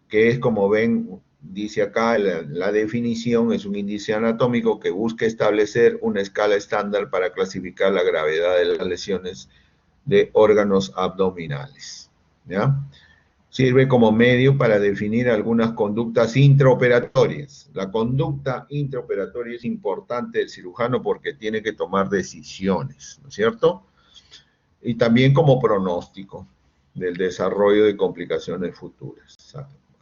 que es como ven, dice acá la definición, es un índice anatómico que busca establecer una escala estándar para clasificar la gravedad de las lesiones de órganos abdominales, ¿ya? Sirve como medio para definir algunas conductas intraoperatorias. La conducta intraoperatoria es importante del cirujano porque tiene que tomar decisiones, ¿no es cierto? Y también como pronóstico del desarrollo de complicaciones futuras.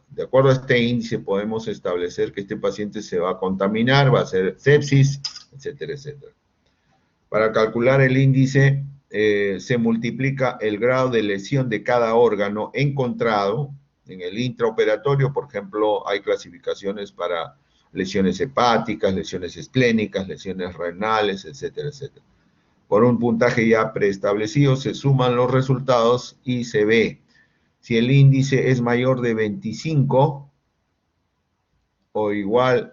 De acuerdo a este índice podemos establecer que este paciente se va a contaminar, va a hacer sepsis, etcétera, etcétera. Para calcular el índice se multiplica el grado de lesión de cada órgano encontrado en el intraoperatorio. Por ejemplo, hay clasificaciones para lesiones hepáticas, lesiones esplénicas, lesiones renales, etcétera, etcétera. Por un puntaje ya preestablecido se suman los resultados y se ve si el índice es mayor de 25 o igual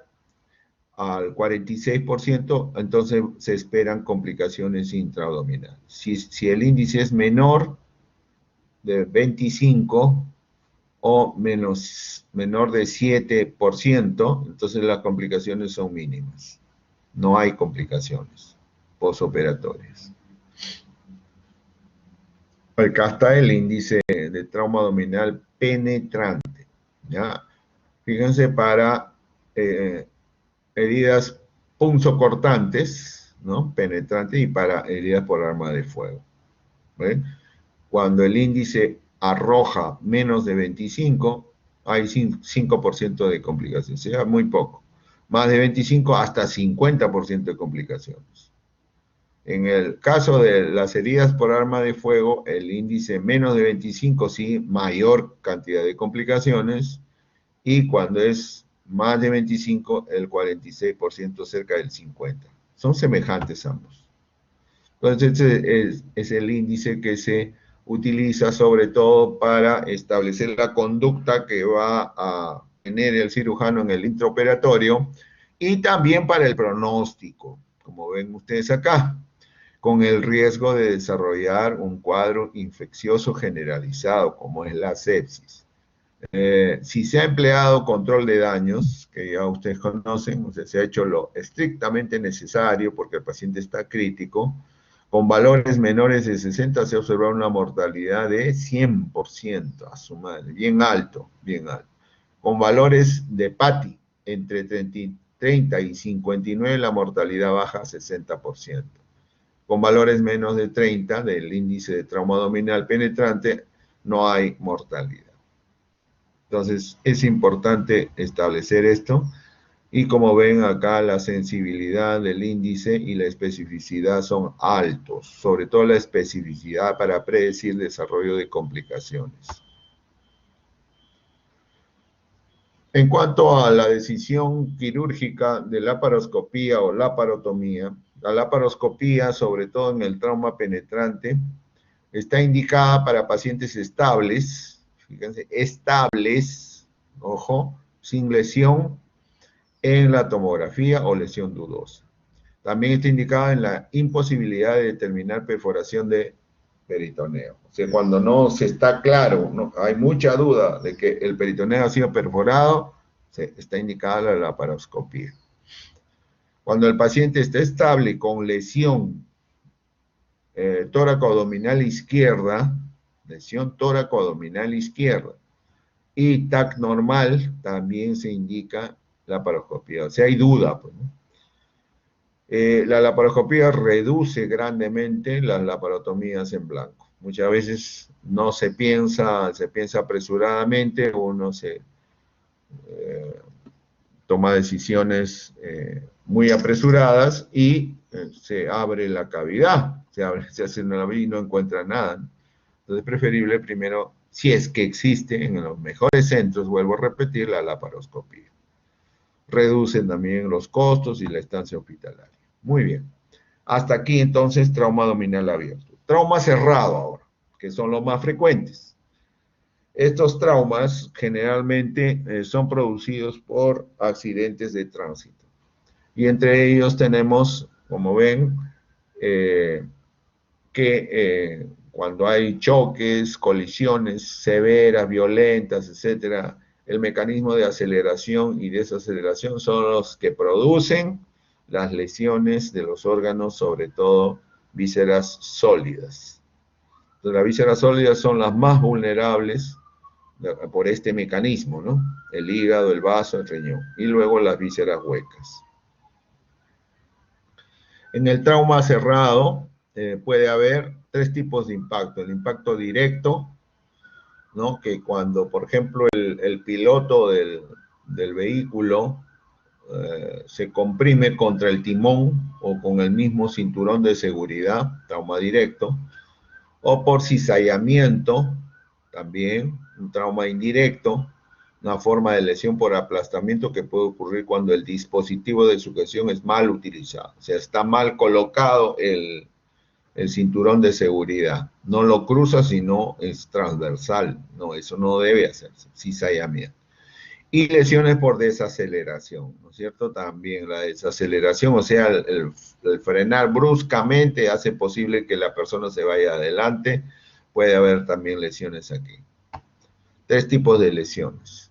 al 46%, entonces se esperan complicaciones intraabdominales. Si el índice es menor de 25 o menor de 7%, entonces las complicaciones son mínimas. No hay complicaciones posoperatorias. Acá está el índice de trauma abdominal penetrante, ¿ya? Fíjense para heridas punzocortantes, ¿no? Penetrantes, y para heridas por arma de fuego. ¿Ven? Cuando el índice arroja menos de 25, hay 5% de complicaciones, o sea, muy poco. más de 25 hasta 50% de complicaciones. En el caso de las heridas por arma de fuego, el índice menos de 25 sí, mayor cantidad de complicaciones, y cuando es más de 25, el 46%, cerca del 50%. Son semejantes ambos. Entonces, es el índice que se utiliza sobre todo para establecer la conducta que va a tener el cirujano en el intraoperatorio y también para el pronóstico, como ven ustedes acá, con el riesgo de desarrollar un cuadro infeccioso generalizado, como es la sepsis. Si se ha empleado control de daños, que ya ustedes conocen, o sea, se ha hecho lo estrictamente necesario porque el paciente está crítico, con valores menores de 60 se ha observado una mortalidad de 100%, a su madre, bien alto, bien alto. Con valores de PATI entre 30 y 59, la mortalidad baja a 60%. Con valores menos de 30 del índice de trauma abdominal penetrante, no hay mortalidad. Entonces, es importante establecer esto. Y como ven acá, la sensibilidad del índice y la especificidad son altos, sobre todo la especificidad para predecir desarrollo de complicaciones. En cuanto a la decisión quirúrgica de laparoscopía o laparotomía, la laparoscopía, sobre todo en el trauma penetrante, está indicada para pacientes estables, fíjense, estables, ojo, sin lesión en la tomografía o lesión dudosa. También está indicada en la imposibilidad de determinar perforación de peritoneo. O sea, cuando no se está claro, no, hay mucha duda de que el peritoneo ha sido perforado, está indicada la laparoscopía. Cuando el paciente está estable con lesión tóraco-abdominal izquierda, lesión tóraco-abdominal izquierda, y TAC normal, también se indica laparoscopía. O sea, hay duda, pues, ¿no? La laparoscopía reduce grandemente las laparotomías en blanco. Muchas veces no se piensa apresuradamente, uno se toma decisiones muy apresuradas y se abre la cavidad, se hace una laberinto y no encuentra nada. Entonces es preferible primero, si es que existe en los mejores centros, vuelvo a repetir, la laparoscopía. Reducen también los costos y la estancia hospitalaria. Muy bien. Hasta aquí entonces trauma abdominal abierto. Trauma cerrado ahora, que son los más frecuentes. Estos traumas generalmente son producidos por accidentes de tránsito. Y entre ellos tenemos, como ven, que cuando hay choques, colisiones severas, violentas, etcétera, el mecanismo de aceleración y desaceleración son los que producen las lesiones de los órganos, sobre todo vísceras sólidas. Entonces, las vísceras sólidas son las más vulnerables por este mecanismo, ¿no? El hígado, el vaso, el riñón, y luego las vísceras huecas. En el trauma cerrado puede haber tres tipos de impacto. El impacto directo, ¿no? Que cuando, por ejemplo, el piloto del vehículo se comprime contra el timón o con el mismo cinturón de seguridad, trauma directo, o por cizallamiento, también un trauma indirecto, una forma de lesión por aplastamiento que puede ocurrir cuando el dispositivo de sujeción es mal utilizado, o sea, está mal colocado el cinturón de seguridad, no lo cruza sino es transversal, no, eso no debe hacerse, cizallamiento. Y lesiones por desaceleración, ¿no es cierto? También la desaceleración, o sea, el frenar bruscamente hace posible que la persona se vaya adelante. Puede haber también lesiones aquí. Tres tipos de lesiones.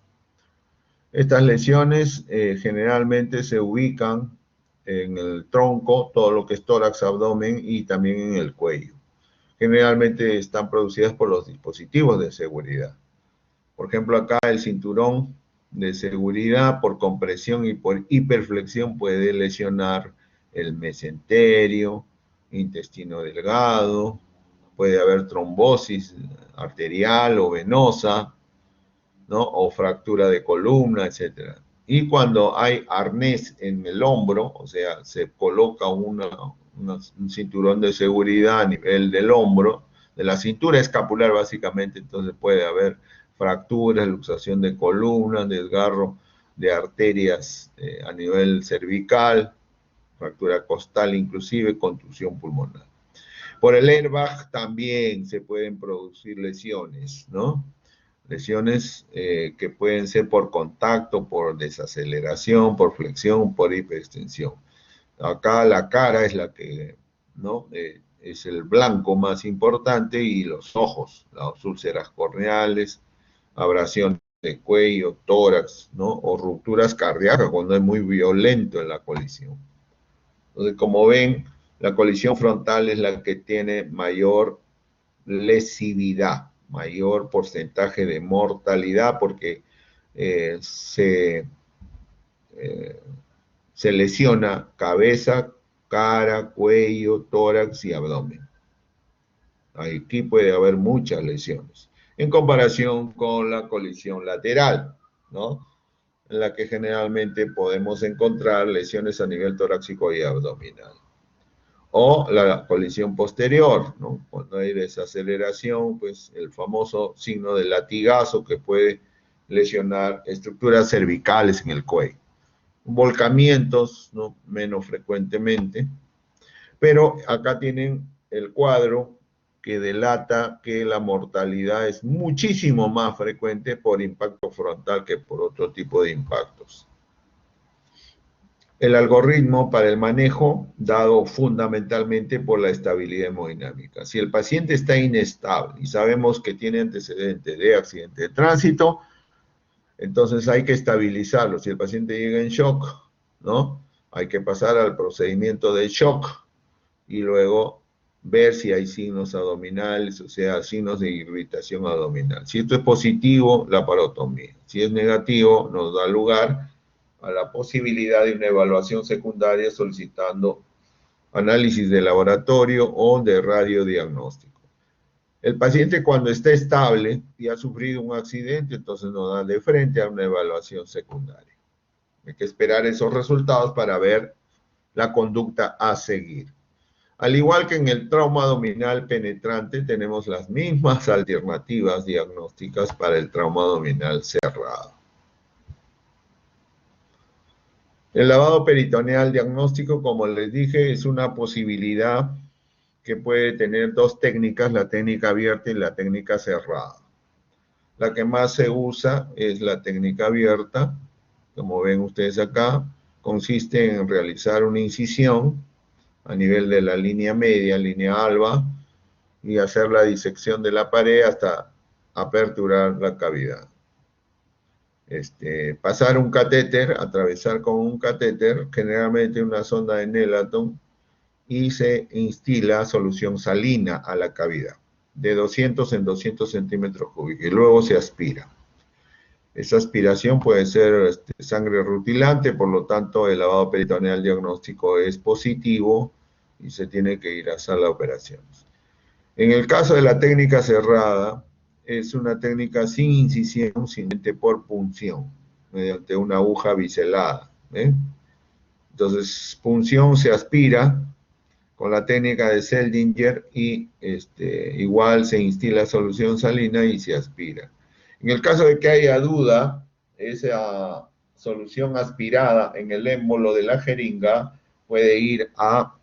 Estas lesiones generalmente se ubican en el tronco, todo lo que es tórax, abdomen y también en el cuello. Generalmente están producidas por los dispositivos de seguridad. Por ejemplo, acá el cinturón de seguridad por compresión y por hiperflexión puede lesionar el mesenterio, intestino delgado, puede haber trombosis arterial o venosa, ¿no? O fractura de columna, etc. Y cuando hay arnés en el hombro, o sea, se coloca un cinturón de seguridad a nivel del hombro, de la cintura escapular básicamente, entonces puede haber fracturas, luxación de columna, desgarro de arterias a nivel cervical, fractura costal inclusive, contusión pulmonar. Por el airbag también se pueden producir lesiones, ¿no? Lesiones que pueden ser por contacto, por desaceleración, por flexión, por hiperextensión. Acá la cara es la que, ¿no? Es el blanco más importante y los ojos, las úlceras corneales, abrasión de cuello, tórax, ¿no? O rupturas cardíacas cuando es muy violento en la colisión. Entonces, como ven, la colisión frontal es la que tiene mayor lesividad, mayor porcentaje de mortalidad porque se lesiona cabeza, cara, cuello, tórax y abdomen. Aquí puede haber muchas lesiones, en comparación con la colisión lateral, ¿no? En la que generalmente podemos encontrar lesiones a nivel torácico y abdominal. O la colisión posterior, ¿no? Cuando hay desaceleración, pues el famoso signo de latigazo que puede lesionar estructuras cervicales en el cuello. Volcamientos, ¿no? Menos frecuentemente, pero acá tienen el cuadro que delata que la mortalidad es muchísimo más frecuente por impacto frontal que por otro tipo de impactos. El algoritmo para el manejo dado fundamentalmente por la estabilidad hemodinámica. Si el paciente está inestable y sabemos que tiene antecedentes de accidente de tránsito, entonces hay que estabilizarlo. Si el paciente llega en shock, ¿no? Hay que pasar al procedimiento de shock y luego ver si hay signos abdominales, o sea, signos de irritación abdominal. Si esto es positivo, la parotomía. Si es negativo, nos da lugar a la posibilidad de una evaluación secundaria solicitando análisis de laboratorio o de radiodiagnóstico. El paciente cuando está estable y ha sufrido un accidente, entonces nos da de frente a una evaluación secundaria. Hay que esperar esos resultados para ver la conducta a seguir. Al igual que en el trauma abdominal penetrante, tenemos las mismas alternativas diagnósticas para el trauma abdominal cerrado. El lavado peritoneal diagnóstico, como les dije, es una posibilidad que puede tener dos técnicas, la técnica abierta y la técnica cerrada. La que más se usa es la técnica abierta, como ven ustedes acá, consiste en realizar una incisión a nivel de la línea media, línea alba, y hacer la disección de la pared hasta aperturar la cavidad. Pasar un catéter, atravesar con un catéter, generalmente una sonda de Nelaton, y se instila solución salina a la cavidad, de 200 en 200 centímetros cúbicos, y luego se aspira. Esa aspiración puede ser sangre rutilante, por lo tanto el lavado peritoneal diagnóstico es positivo y se tiene que ir a sala de operaciones. En el caso de la técnica cerrada, es una técnica sin incisión, simplemente por punción, mediante una aguja biselada. Entonces, punción se aspira con la técnica de Seldinger y igual se instila solución salina y se aspira. En el caso de que haya duda, esa solución aspirada en el émbolo de la jeringa puede ir a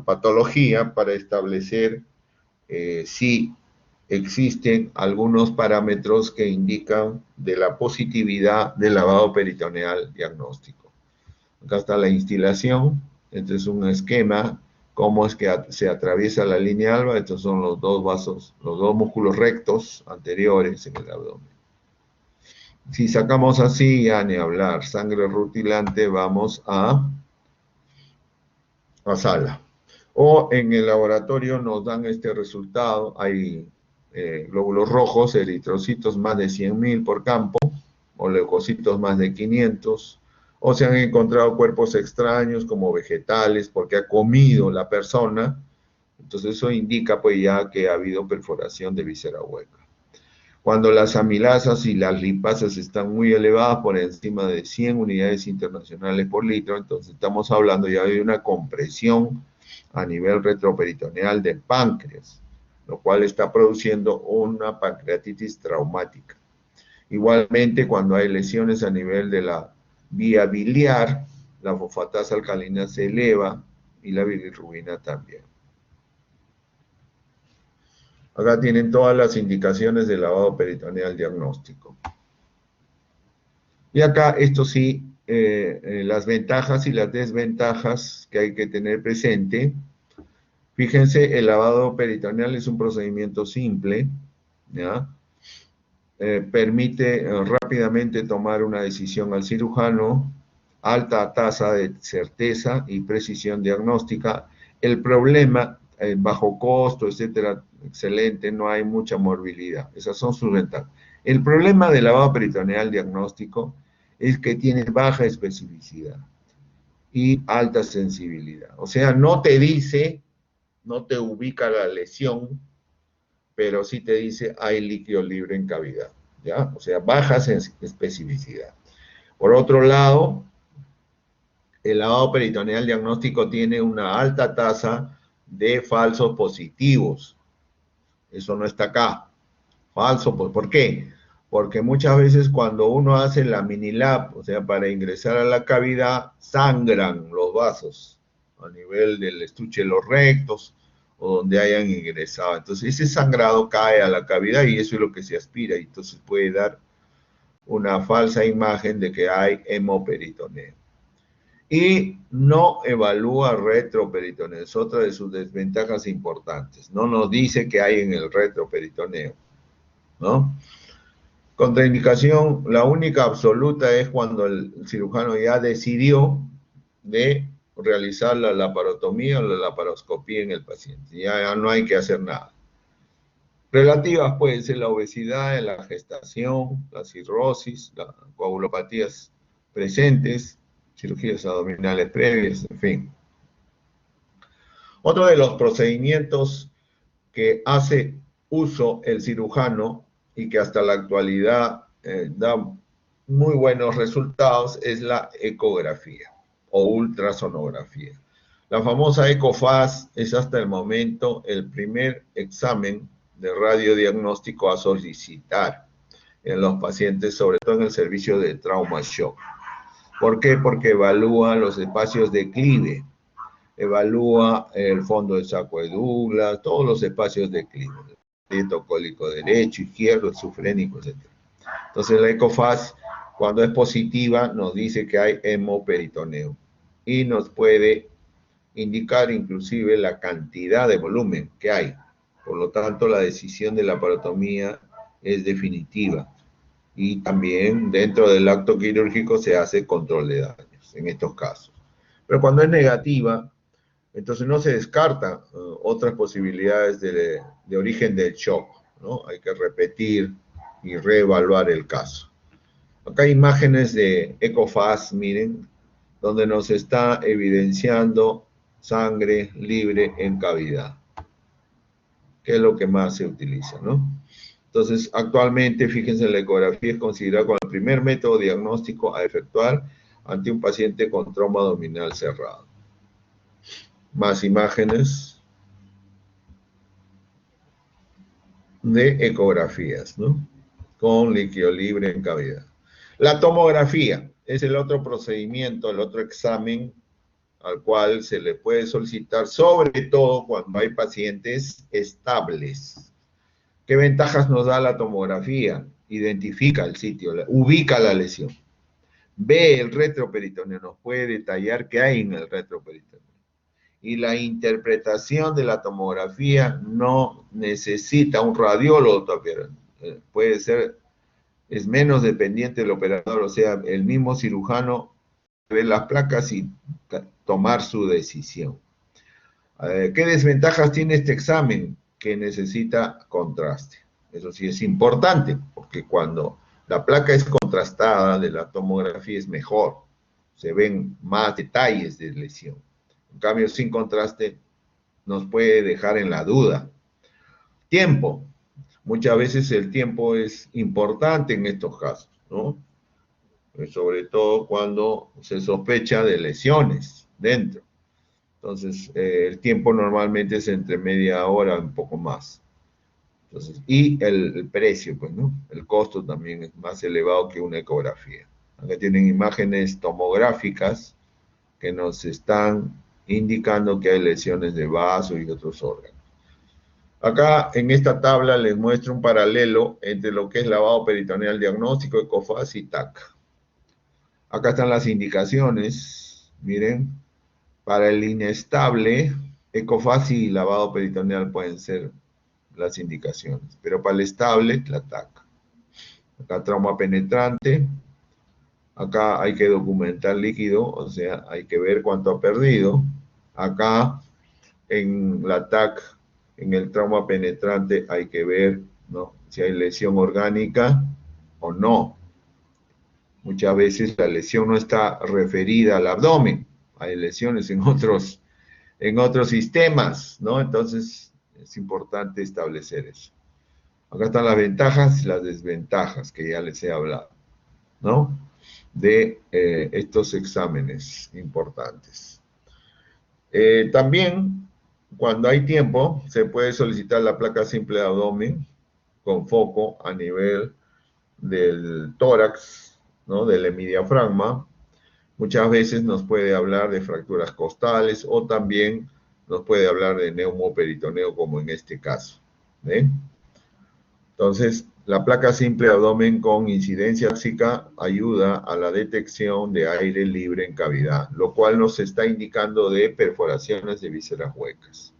patología para establecer si existen algunos parámetros que indican de la positividad del lavado peritoneal diagnóstico. Acá está la instilación, este es un esquema, cómo es que se atraviesa la línea alba, estos son los dos vasos, los dos músculos rectos anteriores en el abdomen. Si sacamos así, ya ni hablar, sangre rutilante, vamos a sala. O en el laboratorio nos dan este resultado, hay glóbulos rojos, eritrocitos más de 100.000 por campo, o leucocitos más de 500, o se han encontrado cuerpos extraños como vegetales, porque ha comido la persona, entonces eso indica pues ya que ha habido perforación de víscera hueca. Cuando las amilasas y las lipasas están muy elevadas por encima de 100 unidades internacionales por litro, entonces estamos hablando ya de una compresión a nivel retroperitoneal del páncreas, lo cual está produciendo una pancreatitis traumática. Igualmente, cuando hay lesiones a nivel de la vía biliar, la fosfatasa alcalina se eleva y la bilirrubina también. Acá tienen todas las indicaciones del lavado peritoneal diagnóstico. Y acá, esto sí, las ventajas y las desventajas que hay que tener presente. Fíjense, el lavado peritoneal es un procedimiento simple, ¿ya? Permite rápidamente tomar una decisión al cirujano, alta tasa de certeza y precisión diagnóstica. El problema, bajo costo, etcétera, excelente, no hay mucha morbilidad. Esas son sus ventajas. El problema del lavado peritoneal diagnóstico es que tiene baja especificidad y alta sensibilidad. O sea, no te dice, no te ubica la lesión, pero sí te dice hay líquido libre en cavidad, ¿ya? O sea, baja especificidad. Por otro lado, el lavado peritoneal diagnóstico tiene una alta tasa de falsos positivos. Eso no está acá. Falso, pues, ¿por qué? Porque muchas veces cuando uno hace la minilab, o sea, para ingresar a la cavidad, sangran los vasos a nivel del estuche de los rectos o donde hayan ingresado. Entonces, ese sangrado cae a la cavidad y eso es lo que se aspira y entonces puede dar una falsa imagen de que hay hemoperitoneo. Y no evalúa retroperitoneo, es otra de sus desventajas importantes. No nos dice qué hay en el retroperitoneo, ¿no? Contraindicación, la única absoluta es cuando el cirujano ya decidió de realizar la laparotomía o la laparoscopía en el paciente. Ya no hay que hacer nada. Relativas pueden ser la obesidad, la gestación, la cirrosis, las coagulopatías presentes, cirugías abdominales previas, en fin. Otro de los procedimientos que hace uso el cirujano y que hasta la actualidad da muy buenos resultados es la ecografía o ultrasonografía. La famosa EcoFAS es hasta el momento el primer examen de radiodiagnóstico a solicitar en los pacientes, sobre todo en el servicio de trauma shock. ¿Por qué? Porque evalúa los espacios de declive, evalúa el fondo del saco de Douglas, todos los espacios de declive, el cólico derecho, izquierdo, esofrénico, etc. Entonces la EcoFAS, cuando es positiva, nos dice que hay hemoperitoneo y nos puede indicar inclusive la cantidad de volumen que hay. Por lo tanto, la decisión de la laparotomía es definitiva. Y también dentro del acto quirúrgico se hace control de daños en estos casos. Pero cuando es negativa, entonces no se descartan otras posibilidades de origen del shock, ¿no? Hay que repetir y reevaluar el caso. Acá hay imágenes de EcoFAS, miren, donde nos está evidenciando sangre libre en cavidad, que es lo que más se utiliza, ¿no? Entonces, actualmente, fíjense, la ecografía es considerada como el primer método diagnóstico a efectuar ante un paciente con trauma abdominal cerrado. Más imágenes de ecografías, ¿no? Con líquido libre en cavidad. La tomografía es el otro procedimiento, el otro examen al cual se le puede solicitar, sobre todo cuando hay pacientes estables. ¿Qué ventajas nos da la tomografía? Identifica el sitio, ubica la lesión, ve el retroperitoneo, nos puede detallar qué hay en el retroperitoneo. Y la interpretación de la tomografía no necesita un radiólogo todavía. Puede ser, es menos dependiente del operador, o sea, el mismo cirujano ver las placas y tomar su decisión. ¿Qué desventajas tiene este examen? Que necesita contraste. Eso sí es importante, porque cuando la placa es contrastada de la tomografía es mejor, se ven más detalles de lesión. En cambio, sin contraste nos puede dejar en la duda. Tiempo. Muchas veces el tiempo es importante en estos casos, ¿no? Sobre todo cuando se sospecha de lesiones dentro. Entonces, el tiempo normalmente es entre media hora, un poco más. Entonces, y el precio, pues, ¿no? El costo también es más elevado que una ecografía. Acá tienen imágenes tomográficas que nos están indicando que hay lesiones de vaso y otros órganos. Acá en esta tabla les muestro un paralelo entre lo que es lavado peritoneal diagnóstico, ECOFAS y TAC. Acá están las indicaciones, miren, para el inestable, ECOFAS y lavado peritoneal pueden ser las indicaciones, pero para el estable, la TAC. Acá trauma penetrante, acá hay que documentar líquido, o sea, hay que ver cuánto ha perdido. Acá en la TAC, en el trauma penetrante, hay que ver, ¿no?, si hay lesión orgánica o no. Muchas veces la lesión no está referida al abdomen, hay lesiones en otros sistemas, ¿no? Entonces es importante establecer eso. Acá están las ventajas y las desventajas que ya les he hablado, ¿no? De estos exámenes importantes. También, cuando hay tiempo, se puede solicitar la placa simple de abdomen con foco a nivel del tórax, ¿no?, del hemidiafragma. Muchas veces nos puede hablar de fracturas costales o también nos puede hablar de neumoperitoneo, como en este caso. ¿Ven? Entonces, la placa simple de abdomen con incidencia tóxica ayuda a la detección de aire libre en cavidad, lo cual nos está indicando de perforaciones de vísceras huecas.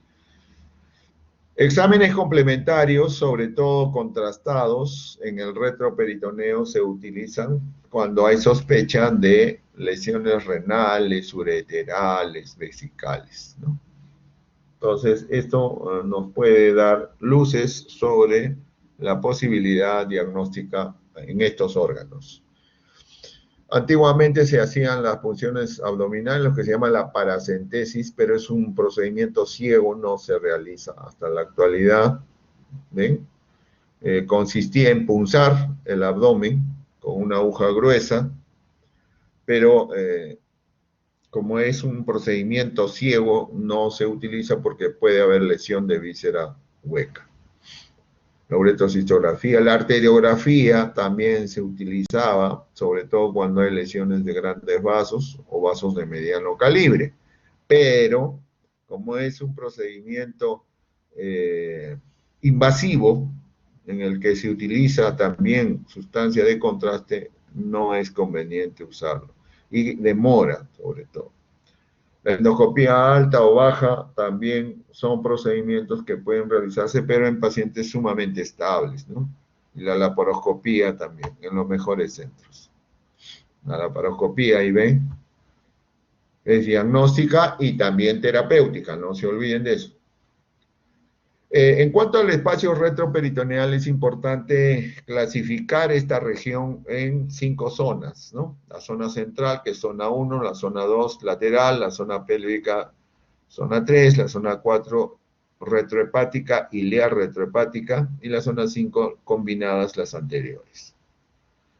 Exámenes complementarios, sobre todo contrastados, en el retroperitoneo se utilizan cuando hay sospecha de lesiones renales, ureterales, vesicales, ¿no? Entonces, esto nos puede dar luces sobre la posibilidad diagnóstica en estos órganos. Antiguamente se hacían las punciones abdominales, lo que se llama la paracentesis, pero es un procedimiento ciego, no se realiza hasta la actualidad. ¿Ven? Consistía en punzar el abdomen con una aguja gruesa, pero como es un procedimiento ciego, no se utiliza porque puede haber lesión de víscera hueca. La uretrocistografía, la arteriografía también se utilizaba, sobre todo cuando hay lesiones de grandes vasos o vasos de mediano calibre. Pero, como es un procedimiento invasivo, en el que se utiliza también sustancia de contraste, no es conveniente usarlo. Y demora, sobre todo. La endoscopía alta o baja también son procedimientos que pueden realizarse, pero en pacientes sumamente estables, ¿no? Y la laparoscopía también, en los mejores centros. La laparoscopía, ahí ven, es diagnóstica y también terapéutica, no se olviden de eso. En cuanto al espacio retroperitoneal, es importante clasificar esta región en 5 zonas, ¿no? La zona central, que es zona 1, la zona 2, lateral, la zona pélvica, zona 3, la zona 4, retrohepática, ileal retrohepática, y la zona 5, combinadas las anteriores.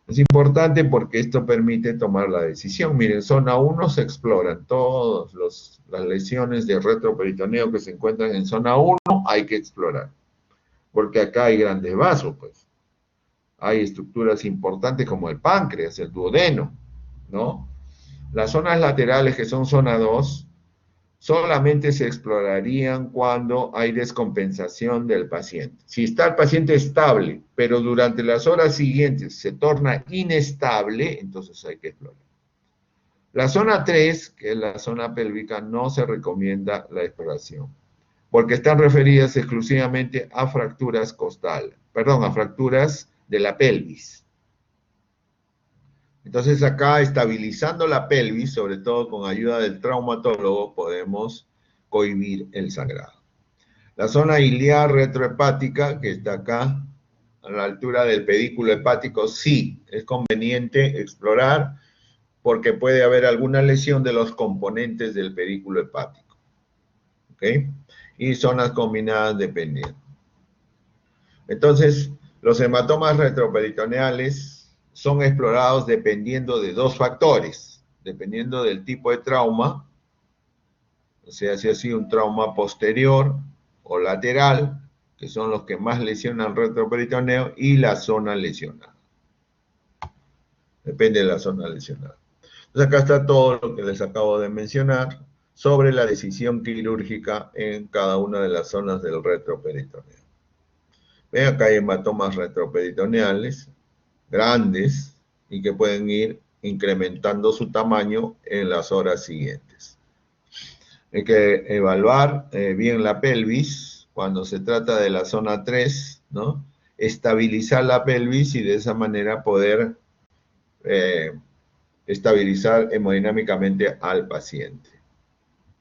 Es importante porque esto permite tomar la decisión. Miren, zona 1 se exploran todas las lesiones de retroperitoneo que se encuentran en zona 1, hay que explorar. Porque acá hay grandes vasos, pues. Hay estructuras importantes como el páncreas, el duodeno, ¿no? Las zonas laterales, que son zona 2, solamente se explorarían cuando hay descompensación del paciente. Si está el paciente estable, pero durante las horas siguientes se torna inestable, entonces hay que explorar. La zona 3, que es la zona pélvica, no se recomienda la exploración, porque están referidas exclusivamente a fracturas costales, perdón, a fracturas de la pelvis. Entonces acá, estabilizando la pelvis, sobre todo con ayuda del traumatólogo, podemos cohibir el sangrado. La zona iliar retrohepática, que está acá, a la altura del pedículo hepático, sí, es conveniente explorar porque puede haber alguna lesión de los componentes del pedículo hepático. ¿Ok? Y zonas combinadas dependiendo. Entonces, los hematomas retroperitoneales son explorados dependiendo de dos factores, dependiendo del tipo de trauma, o sea, si ha sido un trauma posterior o lateral, que son los que más lesionan el retroperitoneo, y la zona lesionada. Depende de la zona lesionada. Entonces acá está todo lo que les acabo de mencionar sobre la decisión quirúrgica en cada una de las zonas del retroperitoneo. Ven, acá hay hematomas retroperitoneales grandes y que pueden ir incrementando su tamaño en las horas siguientes. Hay que evaluar bien la pelvis cuando se trata de la zona 3, ¿no? Estabilizar la pelvis y de esa manera poder estabilizar hemodinámicamente al paciente.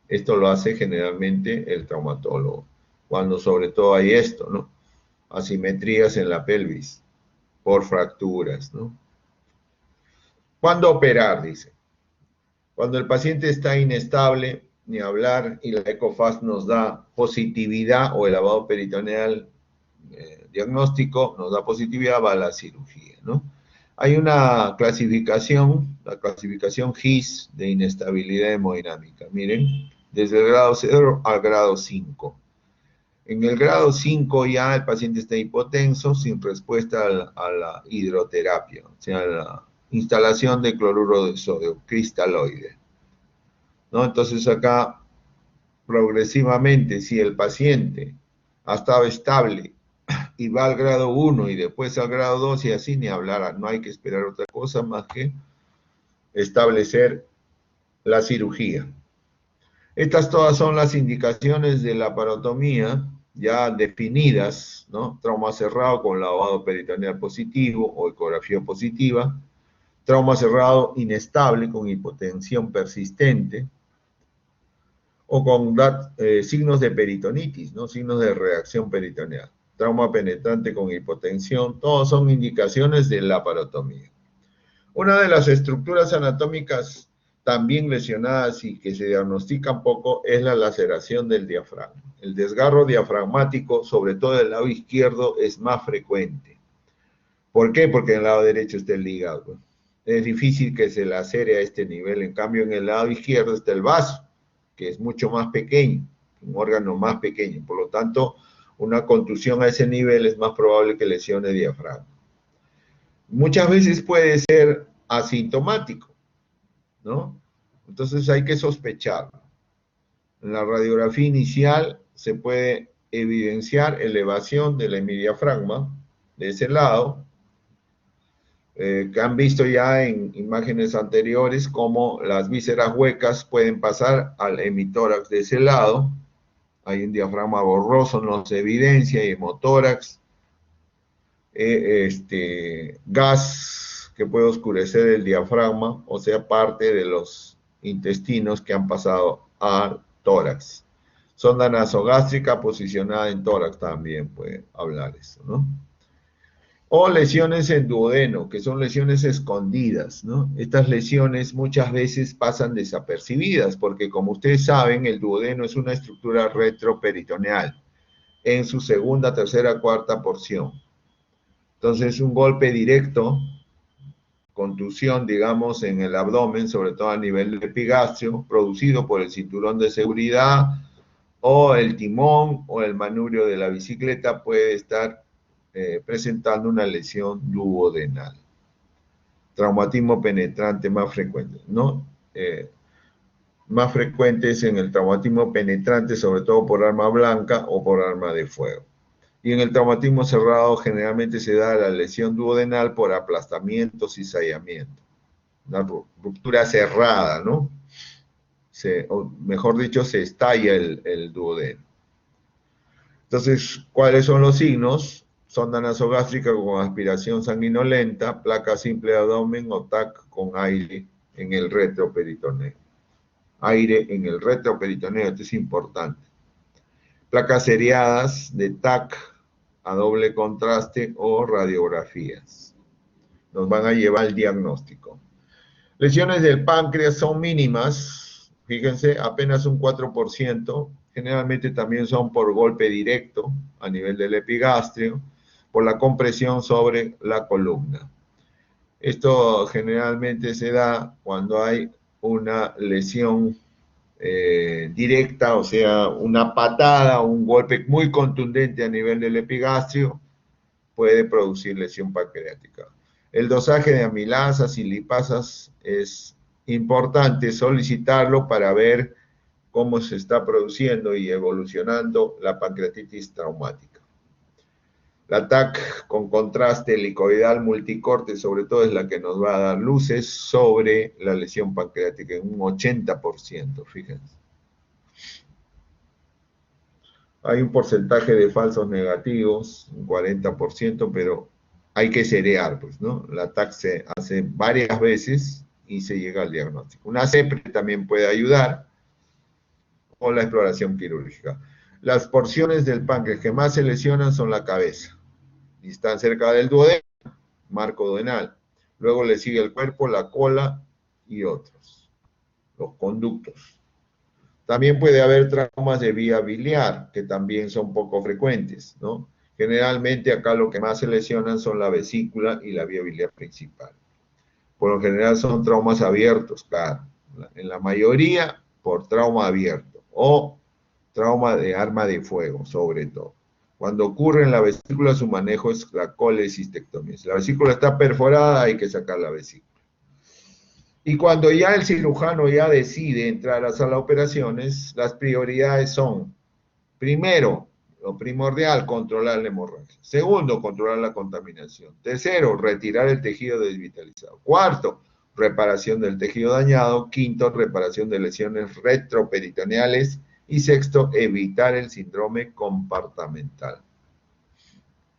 Esto lo hace generalmente el traumatólogo, cuando sobre todo hay esto, ¿no? Asimetrías en la pelvis por fracturas, ¿no? ¿Cuándo operar? Dice. Cuando el paciente está inestable, ni hablar, y la ECOFAST nos da positividad o el lavado peritoneal diagnóstico, nos da positividad, va a la cirugía, ¿no? Hay una clasificación, la clasificación GIS de inestabilidad hemodinámica. Miren, desde el grado 0 al grado 5. En el grado 5 ya el paciente está hipotenso sin respuesta a la hidroterapia, o sea, la instalación de cloruro de sodio cristaloide, ¿no? Entonces acá, progresivamente, si el paciente ha estado estable y va al grado 1 y después al grado 2 y así, ni hablar, no hay que esperar otra cosa más que establecer la cirugía. Estas todas son las indicaciones de la laparotomía ya definidas, ¿no? Trauma cerrado con lavado peritoneal positivo o ecografía positiva, trauma cerrado inestable con hipotensión persistente o con signos de peritonitis, ¿no? Signos de reacción peritoneal, trauma penetrante con hipotensión, todos son indicaciones de la laparotomía. Una de las estructuras anatómicas también lesionadas y que se diagnostican poco es la laceración del diafragma. El desgarro diafragmático, sobre todo del lado izquierdo, es más frecuente. ¿Por qué? Porque en el lado derecho está el hígado. Es difícil que se lacere a este nivel. En cambio, en el lado izquierdo está el vaso, que es mucho más pequeño, un órgano más pequeño. Por lo tanto, una contusión a ese nivel es más probable que lesione el diafragma. Muchas veces puede ser asintomático, ¿no? Entonces hay que sospecharlo. En la radiografía inicial se puede evidenciar elevación del hemidiafragma de ese lado, que han visto ya en imágenes anteriores cómo las vísceras huecas pueden pasar al hemitórax de ese lado. Hay un diafragma borroso, no se evidencia, y hemotórax, gas que puede oscurecer el diafragma, o sea, parte de los intestinos que han pasado al tórax. Sonda nasogástrica posicionada en tórax también puede hablar eso, ¿no? O lesiones en duodeno, que son lesiones escondidas, ¿no? Estas lesiones muchas veces pasan desapercibidas, porque como ustedes saben, el duodeno es una estructura retroperitoneal en su segunda, tercera, cuarta porción. Entonces, un golpe directo, contusión, digamos, en el abdomen, sobre todo a nivel del epigastrio, producido por el cinturón de seguridad o el timón o el manubrio de la bicicleta, puede estar presentando una lesión duodenal. Traumatismo penetrante más frecuente, ¿no? Más frecuentes en el traumatismo penetrante, sobre todo por arma blanca o por arma de fuego. Y en el traumatismo cerrado generalmente se da la lesión duodenal por aplastamiento, cizallamiento. Una ruptura cerrada, ¿no? O mejor dicho, se estalla el duodeno. Entonces, ¿cuáles son los signos? Sonda nasogástrica con aspiración sanguinolenta, placa simple de abdomen o TAC con aire en el retroperitoneo. Aire en el retroperitoneo, esto es importante. Placas seriadas de TAC a doble contraste o radiografías. Nos van a llevar al diagnóstico. Lesiones del páncreas son mínimas, fíjense, apenas un 4%, generalmente también son por golpe directo a nivel del epigastrio. por la compresión sobre la columna. Esto generalmente se da cuando hay una lesión directa, o sea, una patada o un golpe muy contundente a nivel del epigastrio, puede producir lesión pancreática. El dosaje de amilasas y lipasas es importante solicitarlo para ver cómo se está produciendo y evolucionando la pancreatitis traumática. La TAC con contraste helicoidal multicorte, sobre todo, es la que nos va a dar luces sobre la lesión pancreática en un 80%, fíjense. Hay un porcentaje de falsos negativos, un 40%, pero hay que seriar, pues, ¿no? La TAC se hace varias veces y se llega al diagnóstico. Una CEPRE también puede ayudar, o la exploración quirúrgica. Las porciones del páncreas que más se lesionan son la cabeza, y están cerca del duodeno, marco duodenal. Luego le sigue el cuerpo, la cola y otros, los conductos. También puede haber traumas de vía biliar, que también son poco frecuentes, ¿no? Generalmente acá lo que más se lesionan son la vesícula y la vía biliar principal. Por lo general son traumas abiertos, claro. En la mayoría por trauma abierto o trauma de arma de fuego, sobre todo. Cuando ocurre en la vesícula, su manejo es la colecistectomía. Si la vesícula está perforada, hay que sacar la vesícula. Y cuando ya el cirujano ya decide entrar a la sala de operaciones, las prioridades son, primero, lo primordial, controlar la hemorragia. Segundo, controlar la contaminación. Tercero, retirar el tejido desvitalizado. Cuarto, reparación del tejido dañado. Quinto, reparación de lesiones retroperitoneales. Y sexto, evitar el síndrome compartamental.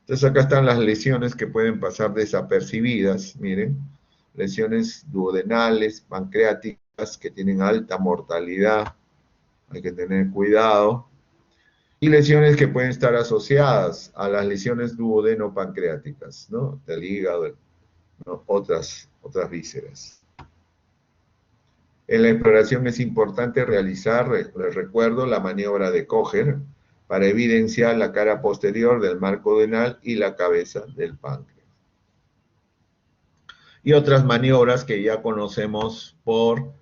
Entonces acá están las lesiones que pueden pasar desapercibidas, miren. Lesiones duodenales, pancreáticas, que tienen alta mortalidad, hay que tener cuidado. Y lesiones que pueden estar asociadas a las lesiones duodeno-pancreáticas, ¿no? Del hígado, ¿no? Otras vísceras. En la exploración es importante realizar, les recuerdo, la maniobra de Kocher para evidenciar la cara posterior del marco duodenal y la cabeza del páncreas. Y otras maniobras que ya conocemos por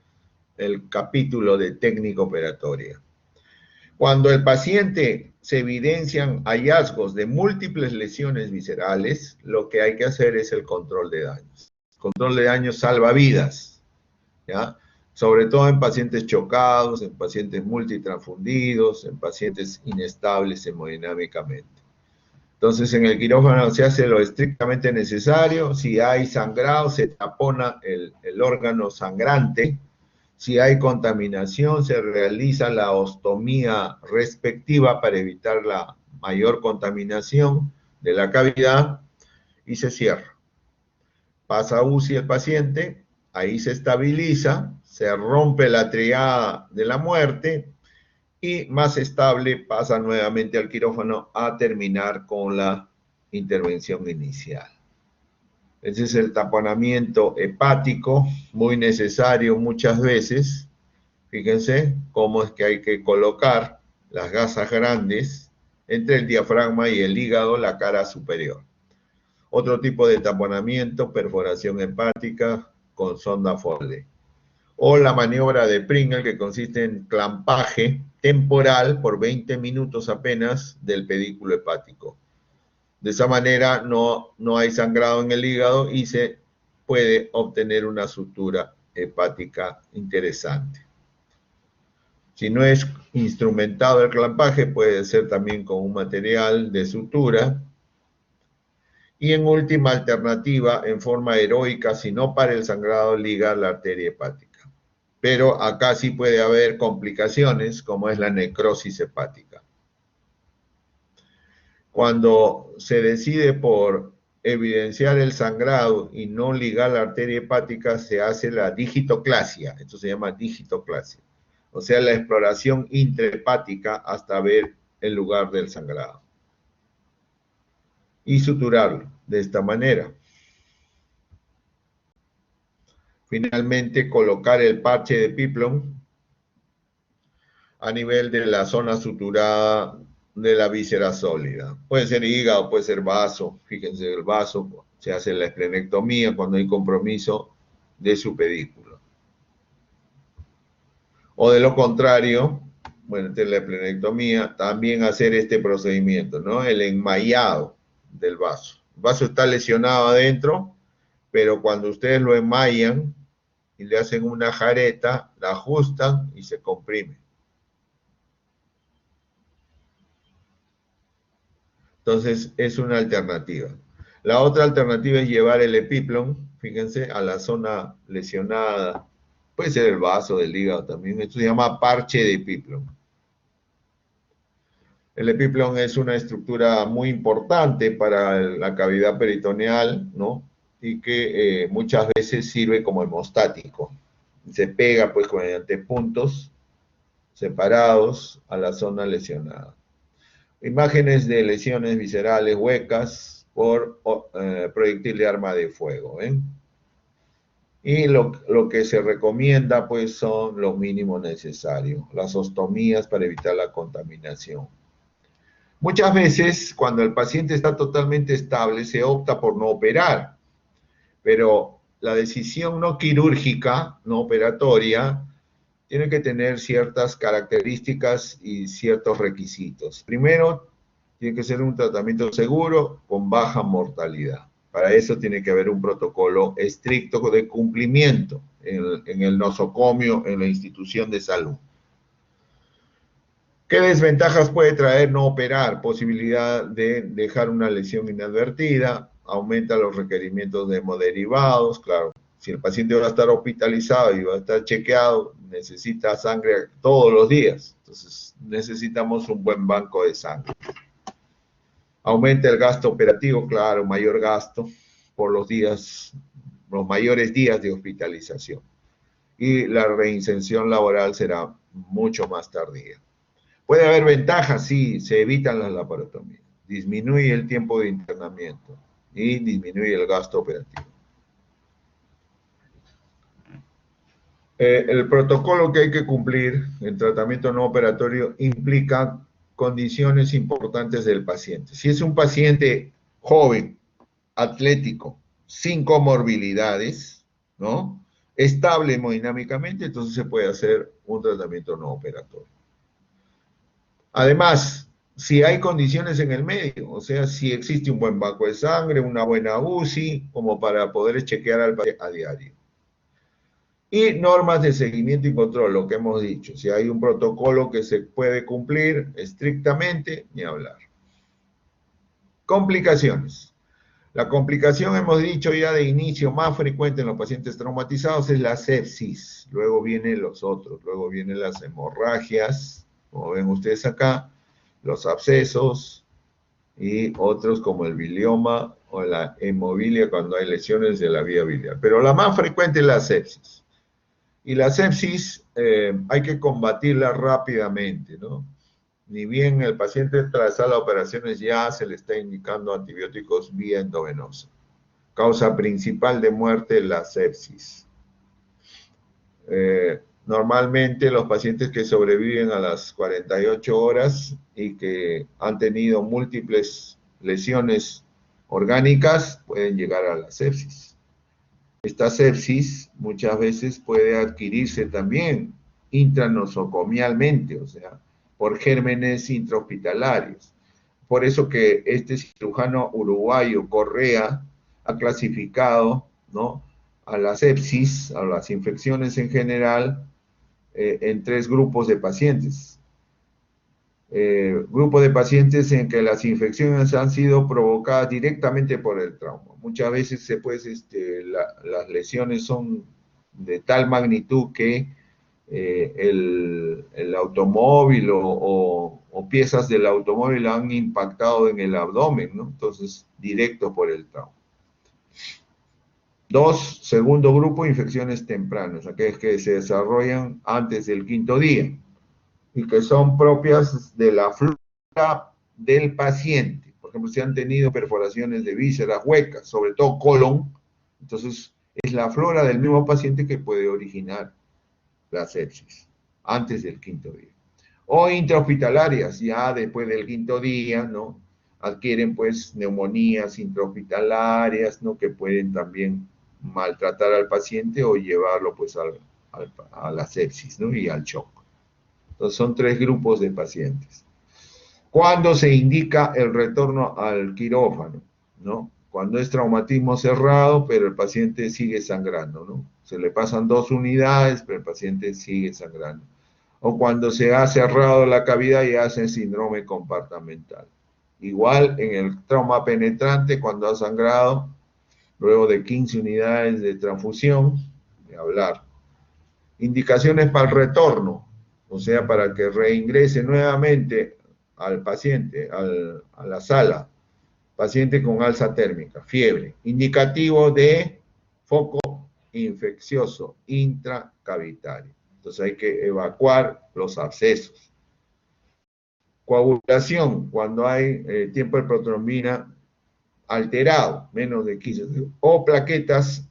el capítulo de técnica operatoria. Cuando el paciente se evidencian hallazgos de múltiples lesiones viscerales, lo que hay que hacer es el control de daños. El control de daños salva vidas, ¿ya? Sobre todo en pacientes chocados, en pacientes multitransfundidos, en pacientes inestables hemodinámicamente. Entonces, en el quirófano se hace lo estrictamente necesario. Si hay sangrado, se tapona el órgano sangrante. Si hay contaminación, se realiza la ostomía respectiva para evitar la mayor contaminación de la cavidad y se cierra. Pasa a UCI el paciente, ahí se estabiliza, se rompe la triada de la muerte y más estable pasa nuevamente al quirófano a terminar con la intervención inicial. Ese es el taponamiento hepático, muy necesario muchas veces. Fíjense cómo es que hay que colocar las gasas grandes entre el diafragma y el hígado, la cara superior. Otro tipo de taponamiento, perforación hepática con sonda Foley. O la maniobra de Pringle, que consiste en clampaje temporal por 20 minutos apenas del pedículo hepático. De esa manera no hay sangrado en el hígado y se puede obtener una sutura hepática interesante. Si no es instrumentado el clampaje, puede ser también con un material de sutura. Y en última alternativa, en forma heroica, si no para el sangrado, ligar la arteria hepática. Pero acá sí puede haber complicaciones, como es la necrosis hepática. Cuando se decide por evidenciar el sangrado y no ligar la arteria hepática, se hace la digitoclasia. Esto se llama digitoclasia. O sea, la exploración intrahepática hasta ver el lugar del sangrado. Y suturarlo de esta manera. Finalmente, colocar el parche de Piplon a nivel de la zona suturada de la víscera sólida. Puede ser hígado, puede ser vaso. Fíjense, el vaso se hace la esplenectomía cuando hay compromiso de su pedículo. O de lo contrario, bueno, esta es la esplenectomía, también hacer este procedimiento, ¿no? El enmayado del vaso. El vaso está lesionado adentro, pero cuando ustedes lo enmayan y le hacen una jareta, la ajustan y se comprime. Entonces, es una alternativa. La otra alternativa es llevar el epiplon, fíjense, a la zona lesionada. Puede ser el vaso, del hígado también. Esto se llama parche de epiplon. El epiplon es una estructura muy importante para la cavidad peritoneal, ¿no? Y que muchas veces sirve como hemostático. Se pega, pues, mediante puntos separados a la zona lesionada. Imágenes de lesiones viscerales huecas por proyectil de arma de fuego. Y lo que se recomienda, pues, son los mínimos necesarios. Las ostomías para evitar la contaminación. Muchas veces, cuando el paciente está totalmente estable, se opta por no operar. Pero la decisión no quirúrgica, no operatoria, tiene que tener ciertas características y ciertos requisitos. Primero, tiene que ser un tratamiento seguro con baja mortalidad. Para eso tiene que haber un protocolo estricto de cumplimiento en el nosocomio, en la institución de salud. ¿Qué desventajas puede traer no operar? Posibilidad de dejar una lesión inadvertida, aumenta los requerimientos de hemoderivados, claro. Si el paciente va a estar hospitalizado y va a estar chequeado, necesita sangre todos los días. Entonces, necesitamos un buen banco de sangre. Aumenta el gasto operativo, claro, mayor gasto por los mayores días de hospitalización. Y la reinserción laboral será mucho más tardía. Puede haber ventajas, sí, se evitan las laparotomías. Disminuye el tiempo de internamiento y disminuye el gasto operativo. El protocolo que hay que cumplir en tratamiento no operatorio implica condiciones importantes del paciente. Si es un paciente joven, atlético, sin comorbilidades, ¿no? Estable hemodinámicamente, entonces se puede hacer un tratamiento no operatorio. Además, si hay condiciones en el medio, o sea, si existe un buen banco de sangre, una buena UCI, como para poder chequear al paciente a diario. Y normas de seguimiento y control, lo que hemos dicho. Si hay un protocolo que se puede cumplir estrictamente, ni hablar. Complicaciones. La complicación, hemos dicho ya de inicio, más frecuente en los pacientes traumatizados es la sepsis. Luego vienen los otros, luego vienen las hemorragias, como ven ustedes acá, los abscesos y otros como el bilioma o la hemobilia cuando hay lesiones de la vía biliar. Pero la más frecuente es la sepsis. Y la sepsis hay que combatirla rápidamente, ¿no? Ni bien el paciente entra a la sala de operaciones ya se le está indicando antibióticos vía endovenosa. Causa principal de muerte, la sepsis. Normalmente los pacientes que sobreviven a las 48 horas y que han tenido múltiples lesiones orgánicas pueden llegar a la sepsis. Esta sepsis muchas veces puede adquirirse también intranosocomialmente, o sea, por gérmenes intrahospitalarios. Por eso que este cirujano uruguayo, Correa, ha clasificado, ¿no?, a la sepsis, a las infecciones en general, en 3 grupos de pacientes. Grupo de pacientes en que las infecciones han sido provocadas directamente por el trauma. Muchas veces las lesiones son de tal magnitud que el automóvil o piezas del automóvil han impactado en el abdomen, ¿no? Entonces, directo por el trauma. 2, segundo grupo, infecciones tempranas, aquellas que se desarrollan antes del 5º día y que son propias de la flora del paciente. Por ejemplo, si han tenido perforaciones de vísceras huecas, sobre todo colon, entonces es la flora del mismo paciente que puede originar la sepsis antes del 5º día. O intrahospitalarias, ya después del quinto día, ¿no? Adquieren pues neumonías intrahospitalarias, ¿no? Que pueden también maltratar al paciente o llevarlo pues a la sepsis, ¿no? Y al shock. Entonces son tres grupos de pacientes. ¿Cuándo se indica el retorno al quirófano? ¿No? Cuando es traumatismo cerrado, pero el paciente sigue sangrando, ¿no? Se le pasan 2 unidades, pero el paciente sigue sangrando. O cuando se ha cerrado la cavidad y hace síndrome compartamental. Igual en el trauma penetrante, cuando ha sangrado, luego de 15 unidades de transfusión, de hablar. Indicaciones para el retorno, o sea, para que reingrese nuevamente al paciente, a la sala, paciente con alza térmica, fiebre, indicativo de foco infeccioso intracavitario. Entonces hay que evacuar los abscesos. Coagulación, cuando hay tiempo de protrombina alterado, menos de 15, o plaquetas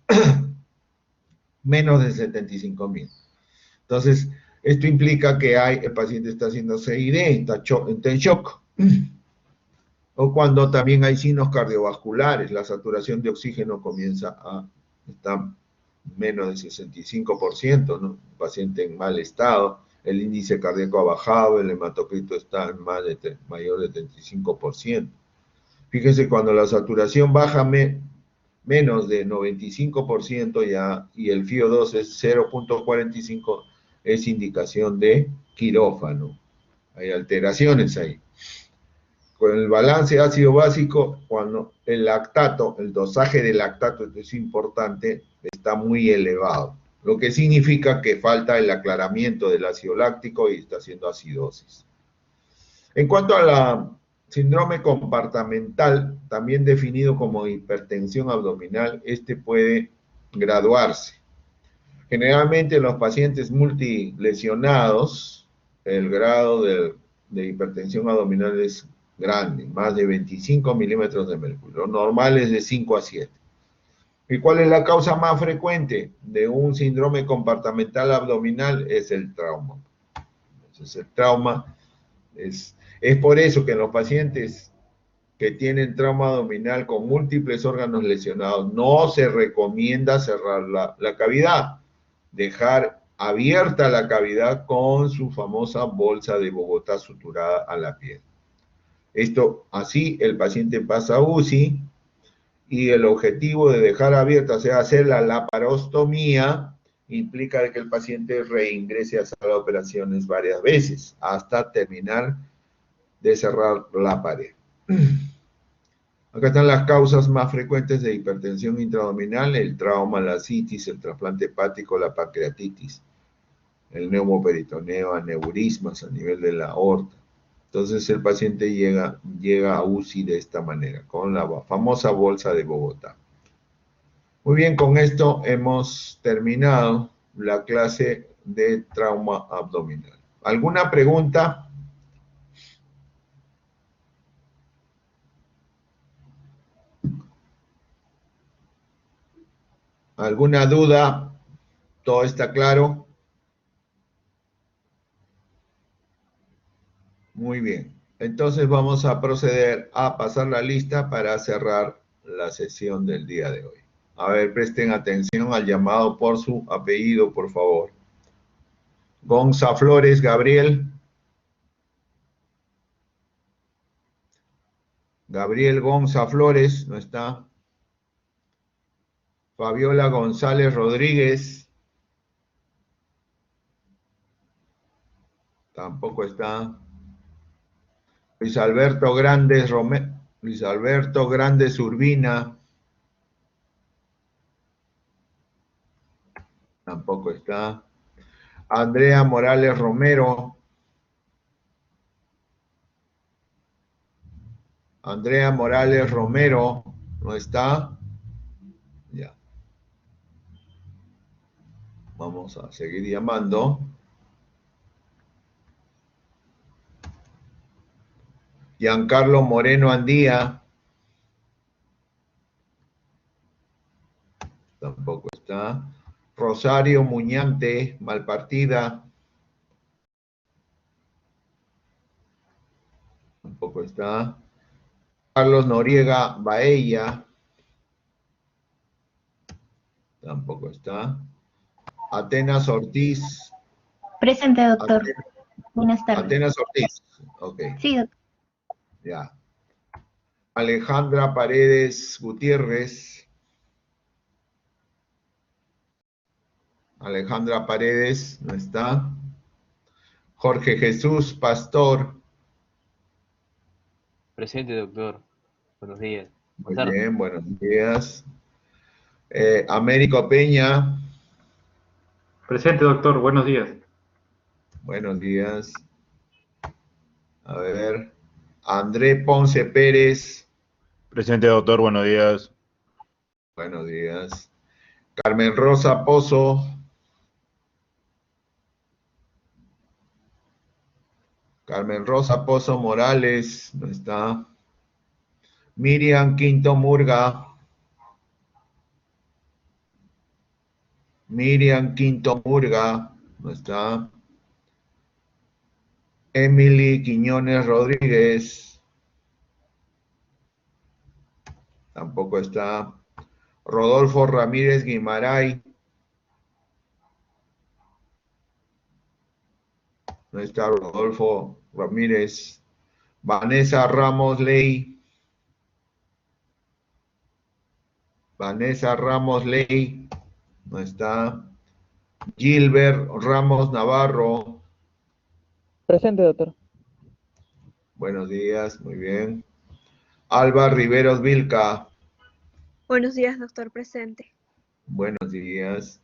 menos de 75.000. Entonces, esto implica que el paciente está haciendo CID, está en shock. O cuando también hay signos cardiovasculares, la saturación de oxígeno comienza a estar menos de 65%, ¿no? Un paciente en mal estado, el índice cardíaco ha bajado, el hematocrito está en mayor de 35%. Fíjense, cuando la saturación baja menos de 95% ya, y el FIO2 es 0.45, es indicación de quirófano. Hay alteraciones ahí. Con el balance ácido básico, cuando el lactato, el dosaje de lactato, esto es importante, está muy elevado, lo que significa que falta el aclaramiento del ácido láctico y está haciendo acidosis. En cuanto a la síndrome compartamental, también definido como hipertensión abdominal, este puede graduarse. Generalmente en los pacientes multilesionados, el grado de hipertensión abdominal es grande, más de 25 milímetros de mercurio. Lo normal es de 5 a 7. ¿Y cuál es la causa más frecuente de un síndrome compartamental abdominal? Es el trauma. Entonces, el trauma es por eso que en los pacientes que tienen trauma abdominal con múltiples órganos lesionados no se recomienda cerrar la cavidad, dejar abierta la cavidad con su famosa bolsa de Bogotá suturada a la piel. Esto, así el paciente pasa a UCI y el objetivo de dejar abierta, o sea, hacer la laparostomía, implica que el paciente reingrese a sala de operaciones varias veces hasta terminar de cerrar la pared. Acá están las causas más frecuentes de hipertensión intraabdominal: el trauma, la citis, el trasplante hepático, la pancreatitis, el neumoperitoneo, aneurismas a nivel de la aorta. Entonces el paciente llega a UCI de esta manera, con la famosa bolsa de Bogotá. Muy bien, con esto hemos terminado la clase de trauma abdominal. ¿Alguna pregunta? ¿Alguna duda? ¿Todo está claro? Muy bien. Entonces vamos a proceder a pasar la lista para cerrar la sesión del día de hoy. A ver, presten atención al llamado por su apellido, por favor. Gonza Flores, Gabriel. Gabriel Gonza Flores, no está. Fabiola González Rodríguez. Tampoco está. Luis Alberto Grandes Urbina. Tampoco está. Andrea Morales Romero. Andrea Morales Romero, ¿no está? Ya. Vamos a seguir llamando. Giancarlo Moreno Andía. Tampoco está. Rosario Muñante, Malpartida. Tampoco está. Carlos Noriega Baella. Tampoco está. Atenas Ortiz. Presente, doctor. Buenas tardes. Atenas Ortiz. Ok, Sí, doctor. ya. Alejandra Paredes Gutiérrez. Alejandra Paredes, no está. Jorge Jesús Pastor. Presente, doctor. Buenos días. Muy Buenas tardes. bien, buenos días. Américo Peña. Presente, doctor. Buenos días. Buenos días. A ver. André Ponce Pérez. Presente, doctor, buenos días. Buenos días. Carmen Rosa Pozo. Carmen Rosa Pozo Morales, no está. Miriam Quinto Murga. Miriam Quinto Murga, no está. Emily Quiñones Rodríguez. Tampoco está. Rodolfo Ramírez Guimaray. No está Rodolfo Ramírez. Vanessa Ramos Ley. Vanessa Ramos Ley. No está. Gilbert Ramos Navarro. Presente, doctor. Buenos días, muy bien. Alba Riveros Vilca. Buenos días, doctor, presente. Buenos días.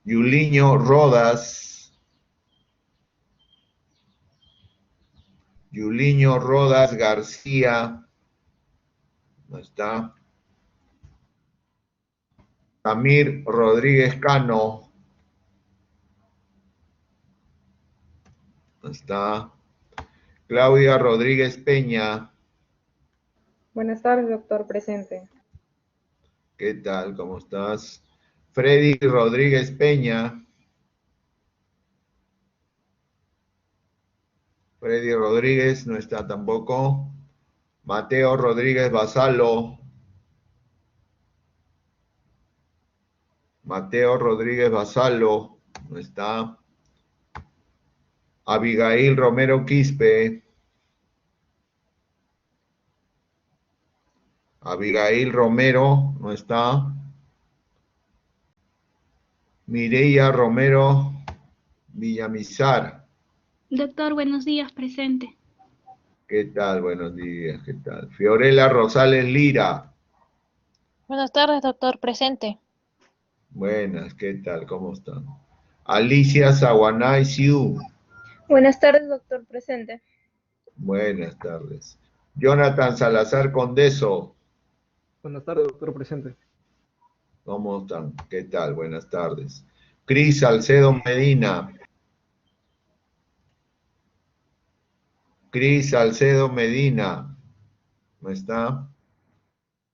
Yuliño Rodas. Yuliño Rodas García. No está. Samir Rodríguez Cano. No está. Claudia Rodríguez Peña. Buenas tardes, doctor, presente. ¿Qué tal? ¿Cómo estás? Freddy Rodríguez Peña. Freddy Rodríguez no está tampoco. Mateo Rodríguez Basalo. Mateo Rodríguez Basalo no está. Abigail Romero Quispe. Abigail Romero no está. Mireia Romero Villamizar. Doctor, buenos días, presente. ¿Qué tal? Buenos días, ¿qué tal? Fiorella Rosales Lira. Buenas tardes, doctor, presente. Buenas, ¿qué tal? ¿Cómo están? Alicia Saguanay Siu. Buenas tardes, doctor, presente. Buenas tardes. Jonathan Salazar Condeso. Buenas tardes, doctor, presente. ¿Cómo están? ¿Qué tal? Buenas tardes. Cris Salcedo Medina. Cris Salcedo Medina. ¿No está?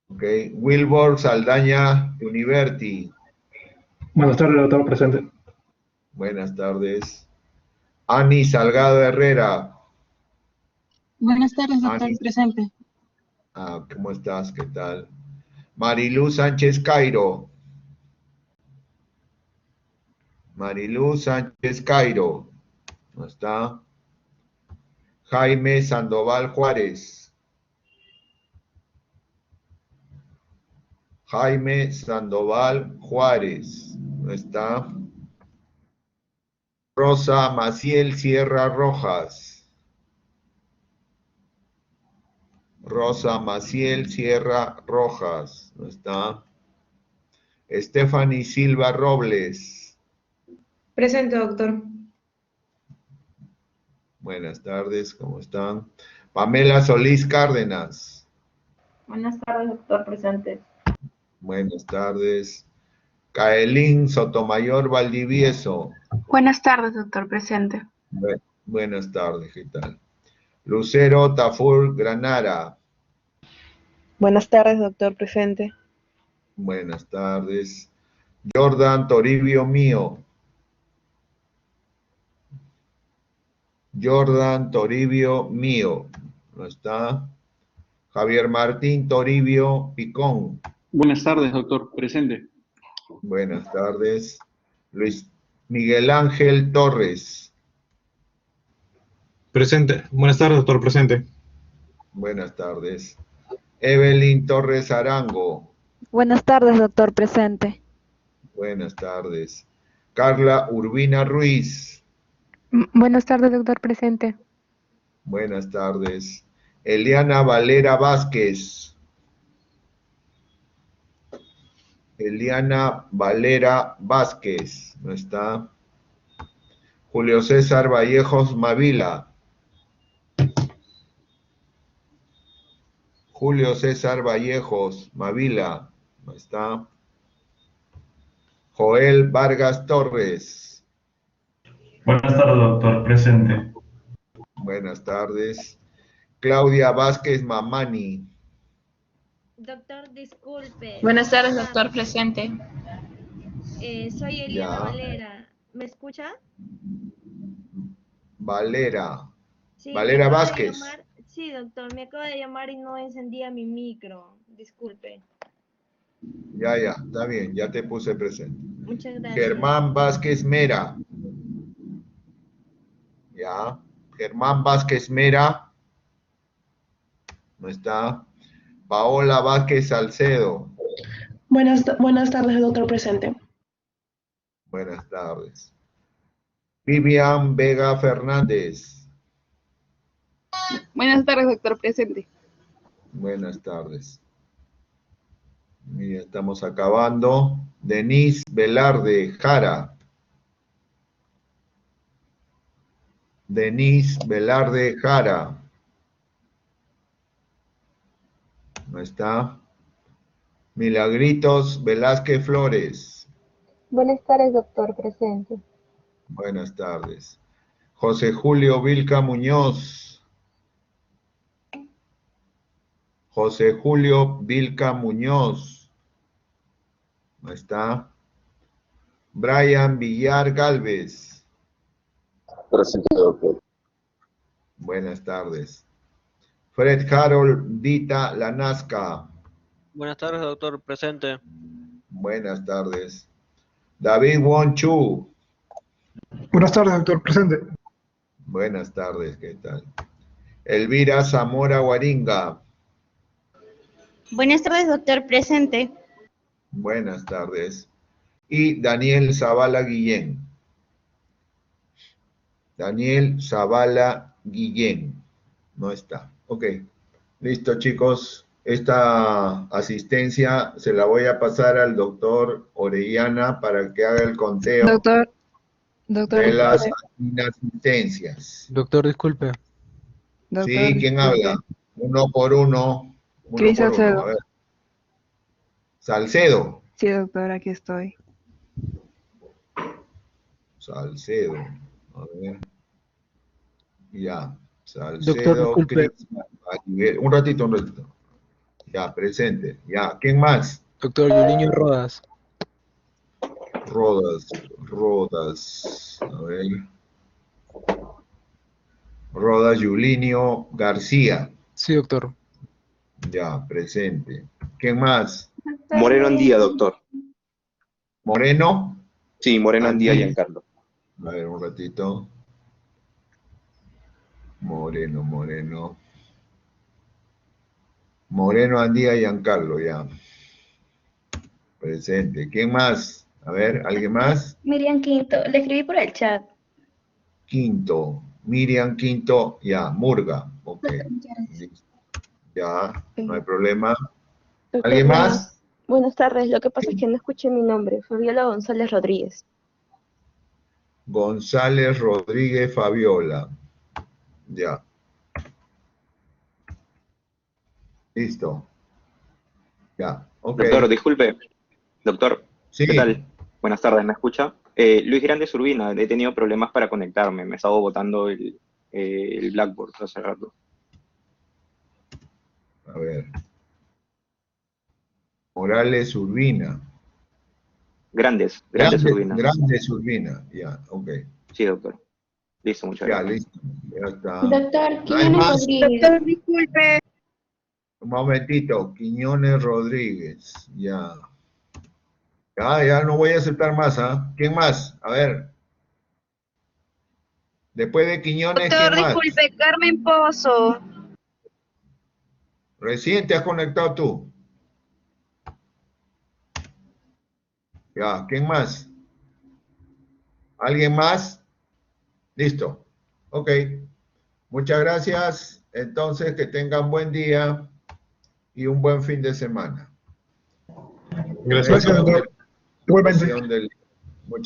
Ok. Wilbur Saldaña Univerti. Buenas tardes, doctor, presente. Buenas tardes. Ani Salgado Herrera. Buenas tardes, doctor, Ani. presente. ¿Cómo estás? ¿Qué tal? Mariluz Sánchez Cairo. Mariluz Sánchez Cairo. ¿No está? Jaime Sandoval Juárez. Jaime Sandoval Juárez. ¿No está? Rosa Maciel Sierra Rojas. Rosa Maciel Sierra Rojas. ¿No está? Stephanie Silva Robles. Presente, doctor. Buenas tardes, ¿cómo están? Pamela Solís Cárdenas. Buenas tardes, doctor, presente. Buenas tardes. Caelín Sotomayor Valdivieso. Buenas tardes, doctor, presente. Buenas tardes, ¿qué tal? Lucero Tafur Granara. Buenas tardes, doctor, presente. Buenas tardes. Jordan Toribio Mío. Jordan Toribio Mío. No está. Javier Martín Toribio Picón. Buenas tardes, doctor. Presente. Buenas tardes. Luis Miguel Ángel Torres. Presente. Buenas tardes, doctor. Presente. Buenas tardes. Evelyn Torres Arango. Buenas tardes, doctor. Presente. Buenas tardes. Carla Urbina Ruiz. Buenas tardes, doctor. Presente. Buenas tardes. Eliana Valera Vázquez. Eliana Valera Vázquez. No está. Julio César Vallejos Mavila. Julio César Vallejos Mavila. No está. Joel Vargas Torres. Buenas tardes, doctor. Presente. Buenas tardes. Claudia Vázquez Mamani. Doctor, disculpe. Buenas tardes, doctor. Presente. Soy Eliana Ya. Valera. ¿Me escucha? Valera. Sí, Valera me acabo de Vázquez. llamar. Sí, doctor, me acabo de llamar y no encendía mi micro. Disculpe. Ya, está bien, ya te puse presente. Muchas gracias. Germán Vázquez Mera. Ya. Germán Vázquez Mera. No está. Paola Vázquez Salcedo. Buenas tardes, doctor. Presente. Buenas tardes. Vivian Vega Fernández. Buenas tardes, doctor. Presente. Buenas tardes. Mira, estamos acabando. Denise Velarde Jara. Denise Velarde Jara. No está. Milagritos Velázquez Flores. Buenas tardes, doctor. Presente. Buenas tardes. José Julio Vilca Muñoz. José Julio Vilca Muñoz. No está. Brian Villar Galvez. Presente, doctor. Buenas tardes. Fred Harold Dita Lanasca. Buenas tardes, doctor. Presente. Buenas tardes. David Won Chu. Buenas tardes, doctor. Presente. Buenas tardes, ¿qué tal? Elvira Zamora Guaringa. Buenas tardes, doctor. Presente. Buenas tardes. Y Daniel Zavala Guillén. Daniel Zavala Guillén. No está. Ok. Listo, chicos. Esta asistencia se la voy a pasar al doctor Orellana para que haga el conteo Doctor, de las inasistencias. Doctor, disculpe. Sí, ¿quién habla? Uno por uno. Cris Salcedo. A ver. Salcedo. Sí, doctor, aquí estoy. Salcedo. A ver. Ya. Doctor, Salcedo. disculpe. Cris Maribel. Un ratito. Ya, presente. Ya. ¿Quién más? Doctor Yuliño Rodas. Rodas. A ver. Rodas Yulinio García. Sí, doctor. Ya, presente. ¿Quién más? Moreno Andía, doctor. ¿Moreno? Sí, Moreno Andía Andía. Giancarlo. A ver, un ratito. Moreno. Moreno Andía Giancarlo, ya. Presente. ¿Quién más? A ver, ¿alguien más? Miriam Quinto, le escribí por el chat. Quinto. Miriam Quinto, ya. Murga. Ok. Listo. Ya, no hay problema. ¿Alguien más? Buenas tardes. Lo que pasa es que no escuché mi nombre. Fabiola González Rodríguez. González Rodríguez Fabiola. Ya. Listo. Ya, ok. Doctor, disculpe. Doctor, Sí. ¿qué tal? Buenas tardes, ¿me escucha? Luis Grande Urbina, he tenido problemas para conectarme. Me estaba botando el Blackboard hace rato. A ver. Morales Urbina. Grandes Urbina. Grandes Urbina, ya, ok. Sí, doctor. Listo, muchas Ya, gracias. listo. Ya está. Doctor, ¿No hay Quiñones más? Rodríguez. Doctor, disculpe. Un momentito. Quiñones Rodríguez. Ya. Ya no voy a aceptar más, ¿ah? ¿Quién más? A ver. Después de Quiñones, Doctor, ¿quién más? disculpe, Carmen Pozo. Recién te has conectado tú. Ya, ¿quién más? ¿Alguien más? Listo. Ok. Muchas gracias. Entonces, que tengan buen día y un buen fin de semana. Gracias, doctor. Igualmente. Del